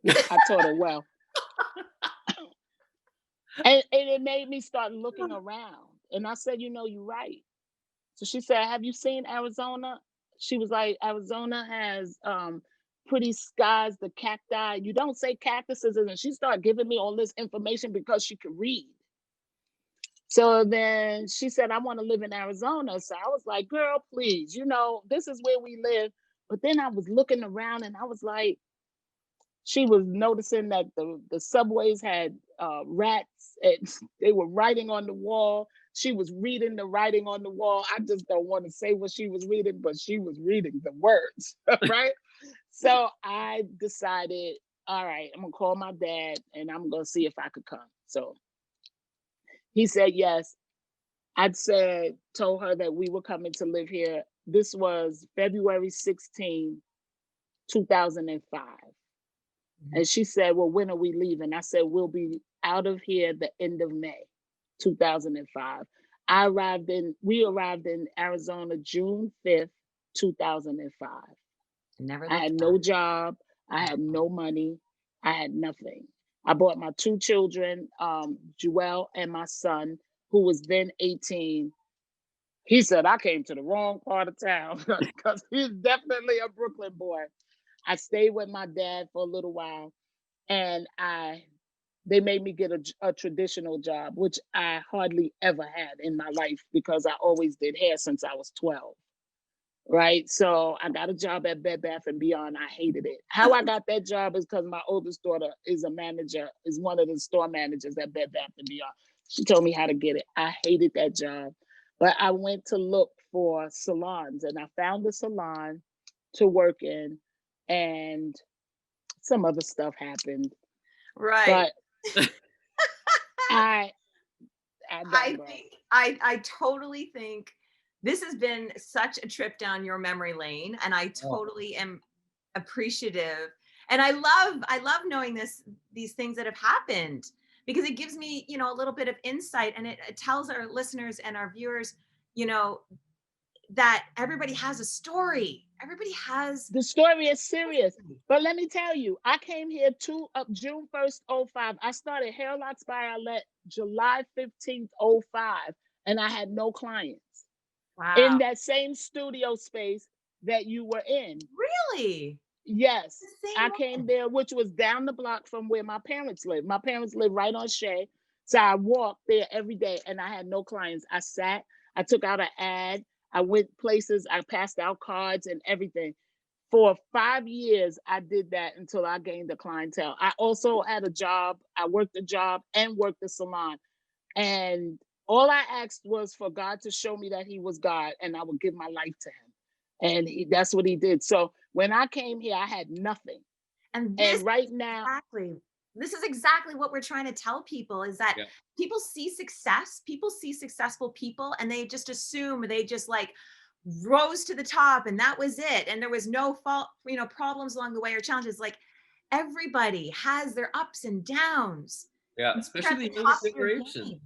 I told her, well. And it made me start looking around. And I said, you're right. So she said, have you seen Arizona? She was like, Arizona has pretty skies, the cacti. You don't say cactuses. And she started giving me all this information because she could read. So then she said, I want to live in Arizona. So I was like, girl, please, this is where we live. But then I was looking around and I was like, she was noticing that the subways had rats and they were writing on the wall. She was reading the writing on the wall. I just don't want to say what she was reading, but she was reading the words, right? So I decided, all right, I'm going to call my dad and I'm going to see if I could come. So he said yes. I'd told her that we were coming to live here. This was February 16, 2005. And she said, well, when are we leaving? I said, we'll be out of here the end of May, 2005. We arrived in Arizona, June 5th, 2005. I had no job. I had no money. I had nothing. I brought my two children, Jewel and my son, who was then 18. He said, I came to the wrong part of town because he's definitely a Brooklyn boy. I stayed with my dad for a little while, and they made me get a traditional job, which I hardly ever had in my life because I always did hair since I was 12. Right. So I got a job at Bed Bath & Beyond. I hated it. How I got that job is because my oldest daughter is one of the store managers at Bed Bath & Beyond. She told me how to get it. I hated that job. But I went to look for salons and I found a salon to work in, and some other stuff happened.
Right.
But I
totally think this has been such a trip down your memory lane, and I totally am appreciative. And I love knowing these things that have happened, because it gives me, a little bit of insight, and it tells our listeners and our viewers, that everybody has a story.
The story is serious. But let me tell you, I came here June 1st, 05. I started Hairloks by Arlette July 15th, 05, and I had no clients.
Wow.
In that same studio space that you were in.
Really?
Yes. I came there, which was down the block from where my parents live. My parents live right on Shea. So I walked there every day and I had no clients. I sat, I took out an ad, I went places, I passed out cards and everything. For 5 years, I did that until I gained the clientele. I also had a job. I worked a job and worked the salon. And all I asked was for God to show me that he was God, and I would give my life to him. And that's what he did. So When I came here, I had nothing.
And
And right now,
this is exactly what we're trying to tell people, is that
Yeah.
people see success, people see successful people, and they just assume they just like rose to the top and that was it. And there was no fault, problems along the way or challenges. Like everybody has their ups and downs.
Yeah,
And you're
especially
at the
the younger
top of your
generation.
game.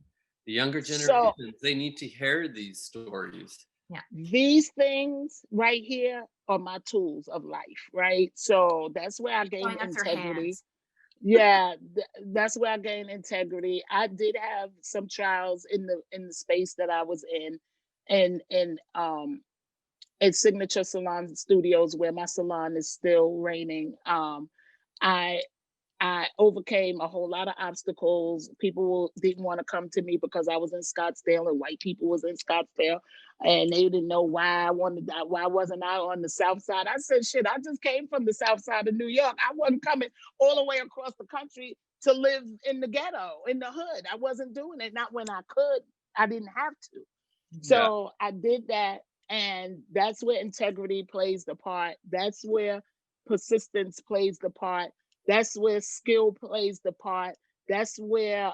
The younger
so
generations, they need to hear these stories.
Yeah.
these things right here are my tools of life, right? So that's where I
She's
gain
showing us her
integrity.
hands.
Yeah, that's where I gain integrity. I did have some trials in the space that I was in, and at Signature Salon Studios, where my salon is still reigning. I I overcame a whole lot of obstacles. People didn't want to come to me because I was in Scottsdale and white people was in Scottsdale, and they didn't know why I wanted that. Why wasn't I on the South Side? I said, "Shit, I just came from the South Side of New York. I wasn't coming all the way across the country to live in the ghetto, in the hood. I wasn't doing it. Not when I could. I didn't have to.
Yeah.
So I did that, and that's where integrity plays the part. That's where persistence plays the part. That's where skill plays the part. That's where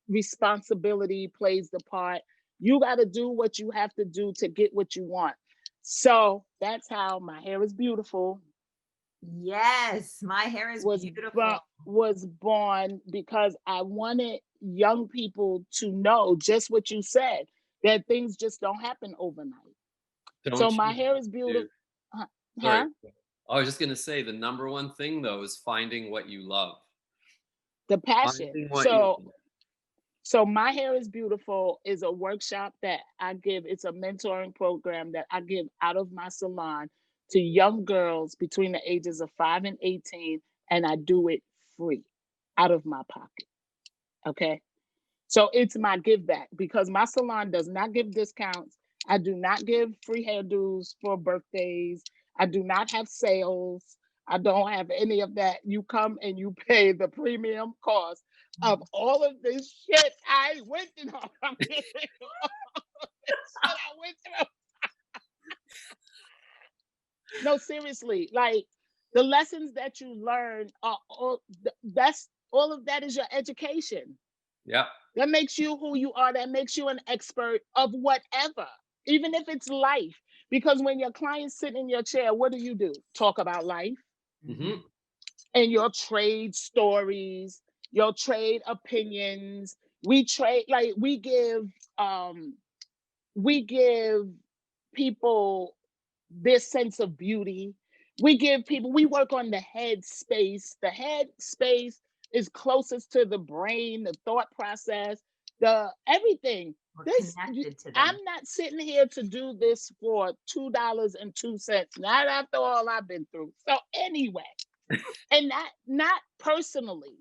responsibility plays the part. You got to do what you have to do to get what you want. So that's how My Hair is Beautiful
Yes, my hair is
was
beautiful.
was born, because I wanted young people to know just what you said, that things just don't happen overnight. So
Don't
My
you
Hair is
have
beautiful.
to
Huh?
sorry. I was just gonna say the number one thing though is finding what you love.
The passion.
Finding what you love.
So My Hair is Beautiful is a workshop that I give. It's a mentoring program that I give out of my salon to young girls between the ages of 5 and 18, and I do it free out of my pocket. Okay. So it's my give back, because my salon does not give discounts. I do not give free hairdos for birthdays. I do not have sales. I don't have any of that. You come and you pay the premium cost of all of this shit I went through. I'm kidding. All this shit I went through. No, seriously, like the lessons that you learn are that's all of that is your education.
Yeah.
That makes you who you are. That makes you an expert of whatever, even if it's life. Because when your clients sit in your chair, what do? Talk about life
Mm-hmm.
and your trade stories, your trade opinions. We trade, like um we give people their sense of beauty. We work on the head space. The head space is closest to the brain, the thought process, the everything.
We're
This
connected to them.
I'm not sitting here to do this for $2.02. Not after all I've been through. So anyway, and not personally,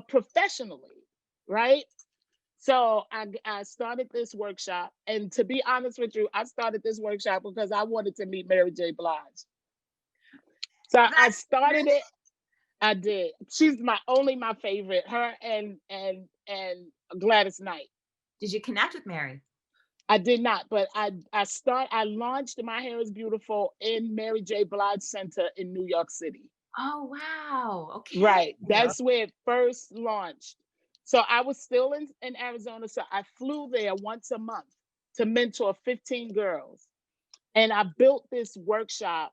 professionally, right? So I started this workshop, and to be honest with you, I started this workshop because I wanted to meet Mary J. Blige. So I
That's
started it. I did. She's my favorite. Her and Gladys Knight.
Did you connect with Mary?
I did not, but I launched My Hair is Beautiful in Mary J. Blige Center in New York City.
Oh wow. Okay.
Right. That's where it first launched. So I was still in Arizona. So I flew there once a month to mentor 15 girls. And I built this workshop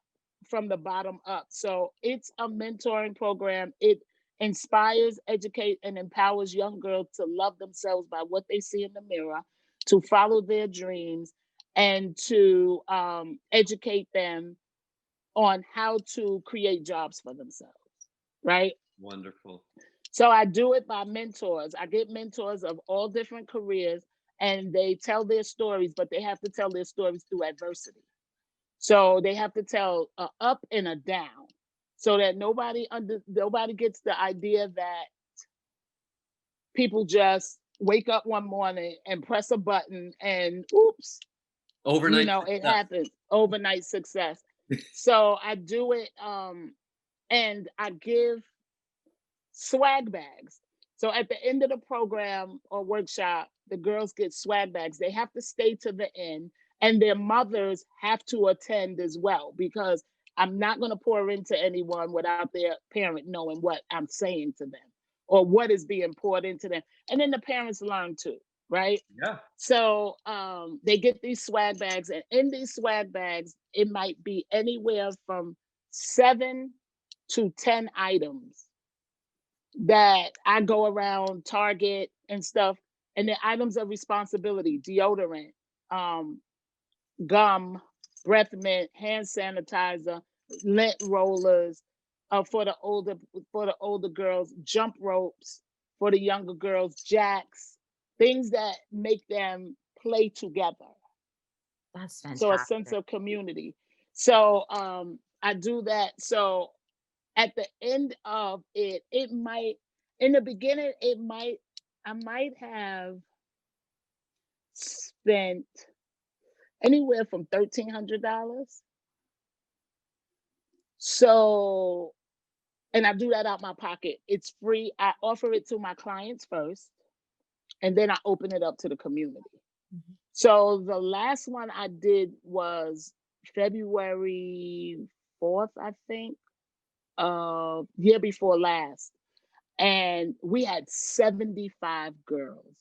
from the bottom up. So it's a mentoring program. It inspires, educates, and empowers young girls to love themselves by what they see in the mirror, to follow their dreams, and to educate them on how to create jobs for themselves. Right.
Wonderful.
So I do it by mentors. I get mentors of all different careers, and they tell their stories, but they have to tell their stories through adversity. So they have to tell a up and a down, so that nobody gets the idea that people just wake up one morning and press a button and oops,
Overnight
it
success.
happens. Overnight success. So I do it, and I give swag bags. So at the end of the program or workshop, the girls get swag bags. They have to stay to the end, and their mothers have to attend as well, because I'm not going to pour into anyone without their parent knowing what I'm saying to them or what is being poured into them. And then the parents learn too, right?
Yeah.
So they get these swag bags, and in these swag bags, it might be anywhere from 7 to 10 items that I go around Target and stuff, and the items of responsibility: deodorant, gum, breath mint, hand sanitizer, lint rollers, for the older girls, jump ropes for the younger girls, jacks, things that make them play together.
That's
So a sense
fantastic.
of community. So I do that. So at the end of it, it might, in the beginning, I might have spent anywhere from $1,300. So, and I do that out my pocket. It's free. I offer it to my clients first, and then I open it up to the community.
Mhm.
So the last one I did was February 4th, I think, year before last. And we had 75 girls.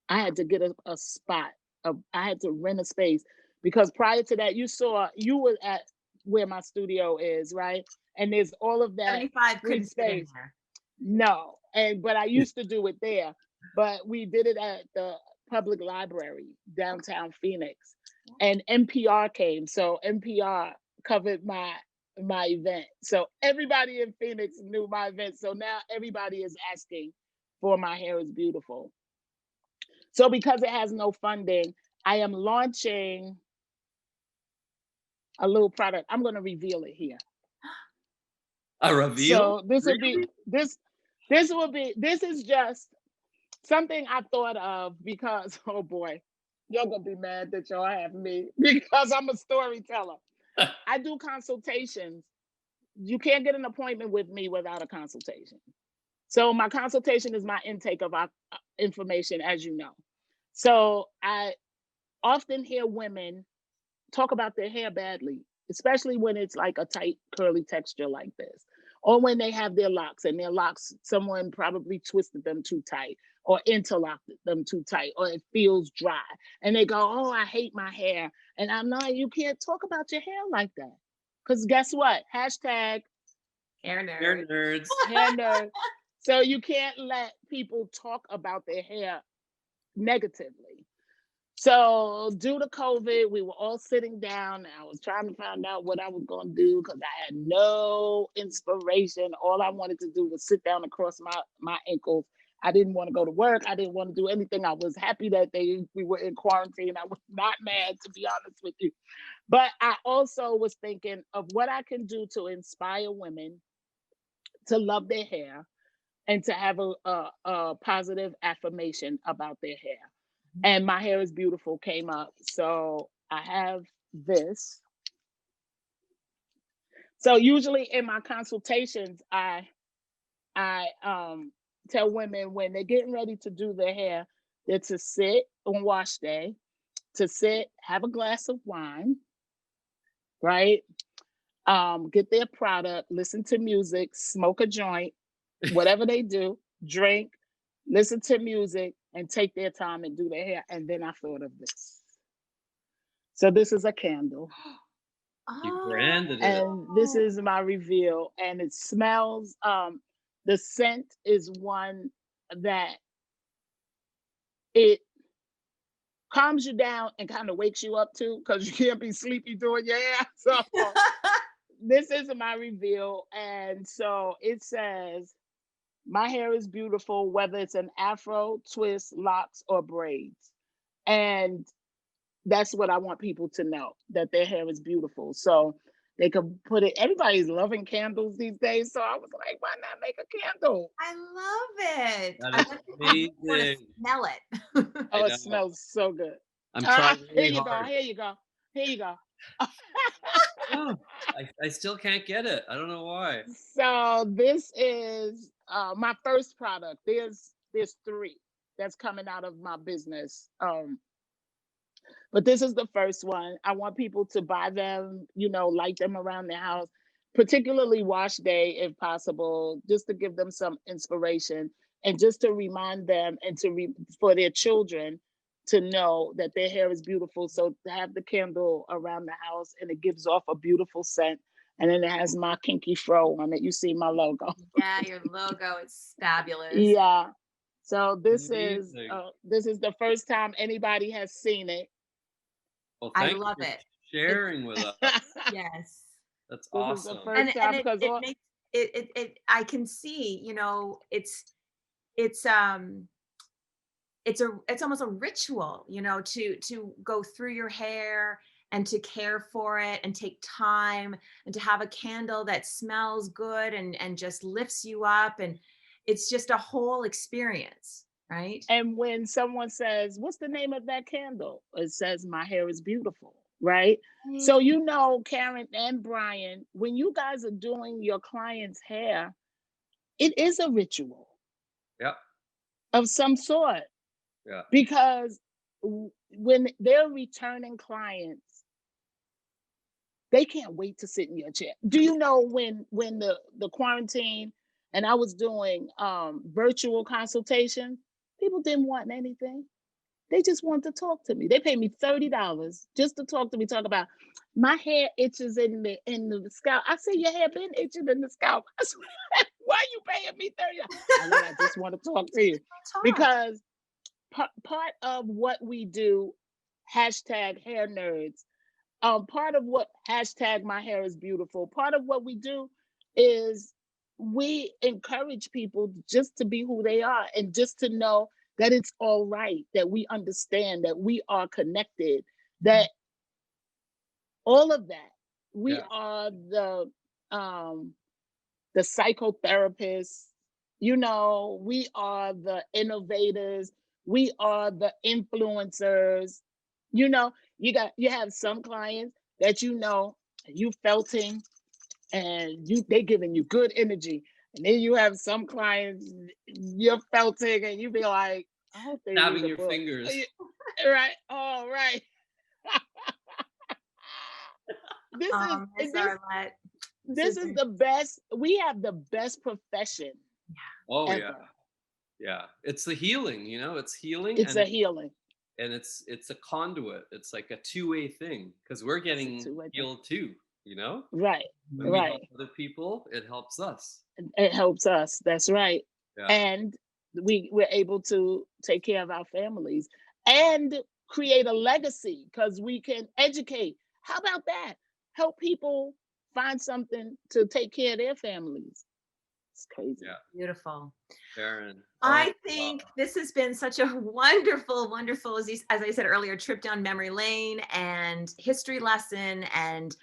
I had to get a spot. I had to rent a space, because prior to that, you were at where my studio is, right? And there's all of that
75
free
couldn't fit in
space.
there.
No, but I used to do it there. But we did it at the public library downtown Phoenix, and NPR came. So NPR covered my event. So everybody in Phoenix knew my event. So now everybody is asking for My Hair is Beautiful. So because it has no funding, I am launching a little product. I'm going to reveal it here.
A reveal?
So this will be
Really?
this is just something I thought of, because oh boy, you're gonna be mad that y'all have me because I'm a storyteller. I do consultations. You can't get an appointment with me without a consultation. So my consultation is my intake of information, as you know. So I often hear women talk about their hair badly, especially when it's like a tight, curly texture like this, or when they have their locks, and their locks, someone probably twisted them too tight or interlocked them too tight, or it feels dry. And they go, "Oh, I hate my hair." And I'm not, you can't talk about your hair like that. Because guess what? Hashtag
Hair
Hair
nerd.
nerds.
hair nerd. So you can't let people talk about their hair negatively. So due to COVID, we were all sitting down. I was trying to find out what I was going to do, because I had no inspiration. All I wanted to do was sit down and cross my ankles. I didn't want to go to work. I didn't want to do anything. I was happy that we were in quarantine. I was not mad, to be honest with you. But I also was thinking of what I can do to inspire women to love their hair and to have a positive affirmation about their hair. And My Hair is Beautiful came up. So I have this. So usually in my consultations, I tell women when they're getting ready to do their hair, they're to sit on wash day, to sit, have a glass of wine, right? Get their product, listen to music, smoke a joint, whatever they do, drink, listen to music, and take their time and do their hair. And then I thought of this. So this is a candle.
You
Oh.
branded it.
And this is my reveal. And it smells, the scent is one that it calms you down and kind of wakes you up too, because you can't be sleepy doing your hair. So this is my reveal. And so it says, "My hair is beautiful, whether it's an afro, twist, locks, or braids." And that's what I want people to know, that their hair is beautiful. So they could put it, everybody's loving candles these days. So I was like, why not make a candle?
I love it.
That
I
is
want to
amazing.
smell it.
I
Oh, it
know.
smells so good.
I'm trying
Here
really
you go.
hard.
Here you go. Here you go.
Oh, I still can't get it. I don't know why.
So this is my first product. There's 3 that's coming out of my business. but this is the first one. I want people to buy them, light them around their house, particularly wash day if possible, just to give them some inspiration and just to remind them and for their children to know that their hair is beautiful. So to have the candle around the house and it gives off a beautiful scent. And then it has my kinky fro on it. You see my logo.
Yeah, your logo is fabulous.
Yeah. So this
Amazing.
is the first time anybody has seen it.
Well,
I
thank
love
you for
it.
sharing with us.
Yes.
That's
This
awesome.
is the first time
It,
because
it makes it I can see, it's almost a ritual, to go through your hair and to care for it and take time and to have a candle that smells good and just lifts you up. And it's just a whole experience, right?
And when someone says, "What's the name of that candle?" It says, "My hair is beautiful," right? So Karen and Brian, when you guys are doing your client's hair, it is a ritual.
Yeah.
Of some sort.
Yeah.
Because when they're returning clients, they can't wait to sit in your chair. Do you know when the quarantine and I was doing virtual consultation, people didn't want anything. They just want to talk to me. They paid me $30 just to talk to me, talk about my hair itches in the scalp. I said, your hair been itching in the scalp. I said, why are you paying me $30? I just want to talk to you. Because part of what we do, #hair-nerds, part of what #my hair is beautiful, part of what we do is we encourage people just to be who they are and just to know that it's all right, that we understand, that we are connected, that all of that, we are the psychotherapists, we are the innovators, we are the influencers. You have some clients that you felting and they giving you good energy. And then you have some clients you're felting and you be like, I hope they
Stabbing
read
your
book.
fingers.
Right. Oh, right. This is the best. We have the best profession.
Oh
ever.
Yeah. It's the healing, it's healing.
It's a healing.
And it's a conduit. It's like a two-way thing because we're getting healed too,
Right.
When we help other people, it helps us.
It helps us. That's right.
Yeah.
And we're able to take care of our families and create a legacy because we can educate. How about that? Help people find something to take care of their families. It's crazy.
Yeah.
Beautiful.
Karen.
I think this has been such a wonderful, as I said earlier, trip down memory lane and history lesson and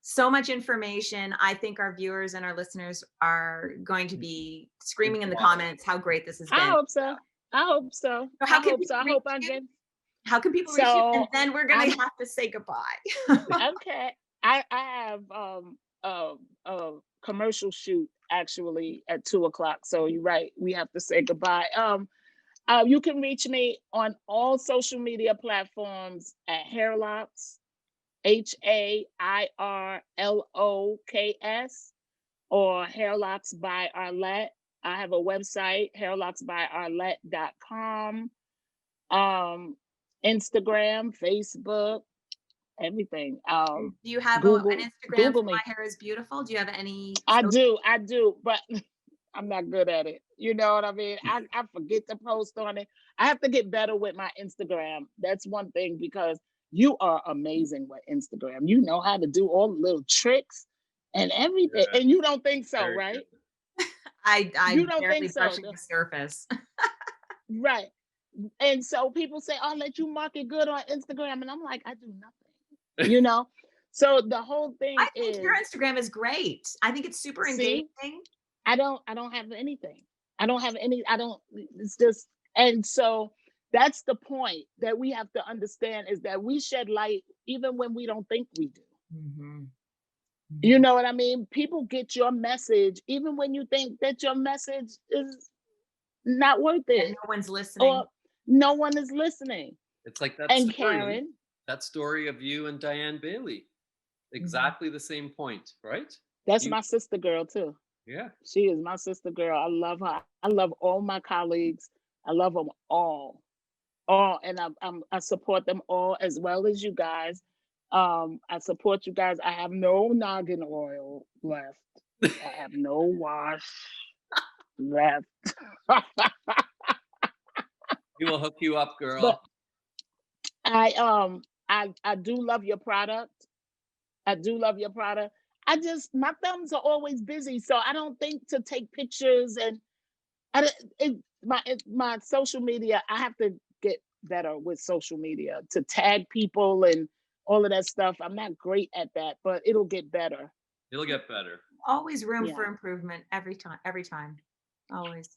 so much information. I think our viewers and our listeners are going to be screaming in the comments how great this has been.
I hope so. So how can
people reach you? And then we're going to have to say goodbye.
Okay. I have a commercial shoot actually at 2:00. So you're right. We have to say goodbye. You can reach me on all social media platforms at Hairloks, HAIRLOKS, or Hairloks by Arlette. I have a website, hairloksbyarlette.com. Instagram, Facebook, everything.
Do you have
Google,
an Instagram
Google
for
me.
My Hair is Beautiful? Do you have any?
I do, but I'm not good at it. You know what I mean? I forget to post on it. I have to get better with my Instagram. That's one thing because you are amazing with Instagram. You know how to do all the little tricks and everything. Yeah. And you don't think so,
Very
right?
You don't think so? Brushing the surface.
Right. And so people say, "Oh, let you market good on Instagram," and I'm like, I do nothing. So the whole thing
I think your Instagram is great. I think it's super engaging.
I don't have anything. It's just, and so that's the point that we have to understand is that we shed light even when we don't think we do. Mm-hmm. You know what I mean? People get your message even when you think that your message is not worth it.
And no one's listening.
Or no one is listening.
It's like that
and
story.
Karen,
that story of you and Diane Bailey. Exactly the same point, right?
That's
You-
my sister girl too.
Yeah.
She is my sister girl. I love her. I love all my colleagues. I love them all, and I support them all as well as you guys. I support you guys. I have no noggin oil left. I have no wash left.
We will hook you up, girl.
But I do love your product. I do love your product. My thumbs are always busy, so I don't think to take pictures and my social media. I have to get better with social media to tag people and all of that stuff. I'm not great at that, but it'll get better.
It'll get better.
Always room
Yeah.
for improvement every time. Always.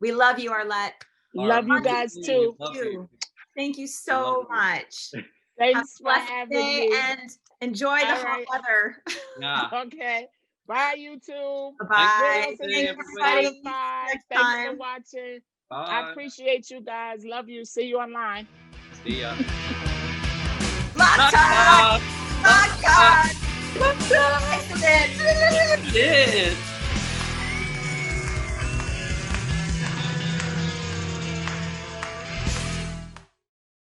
We love you, Arlette.
Love you guys too.
Love you.
Thank you so much.
Thanks for
Blessed
having
day
me.
and enjoy the
All
hot
right.
weather.
Yeah.
Okay. Bye, YouTube.
Bye.
Thanks,
Thanks,
everybody.
everybody.
Bye.
Next
Thanks
time.
for watching.
Bye.
I appreciate you guys. Love you. See you online.
See ya.
Loc Talk. Loc Talk. Excellent.
Did.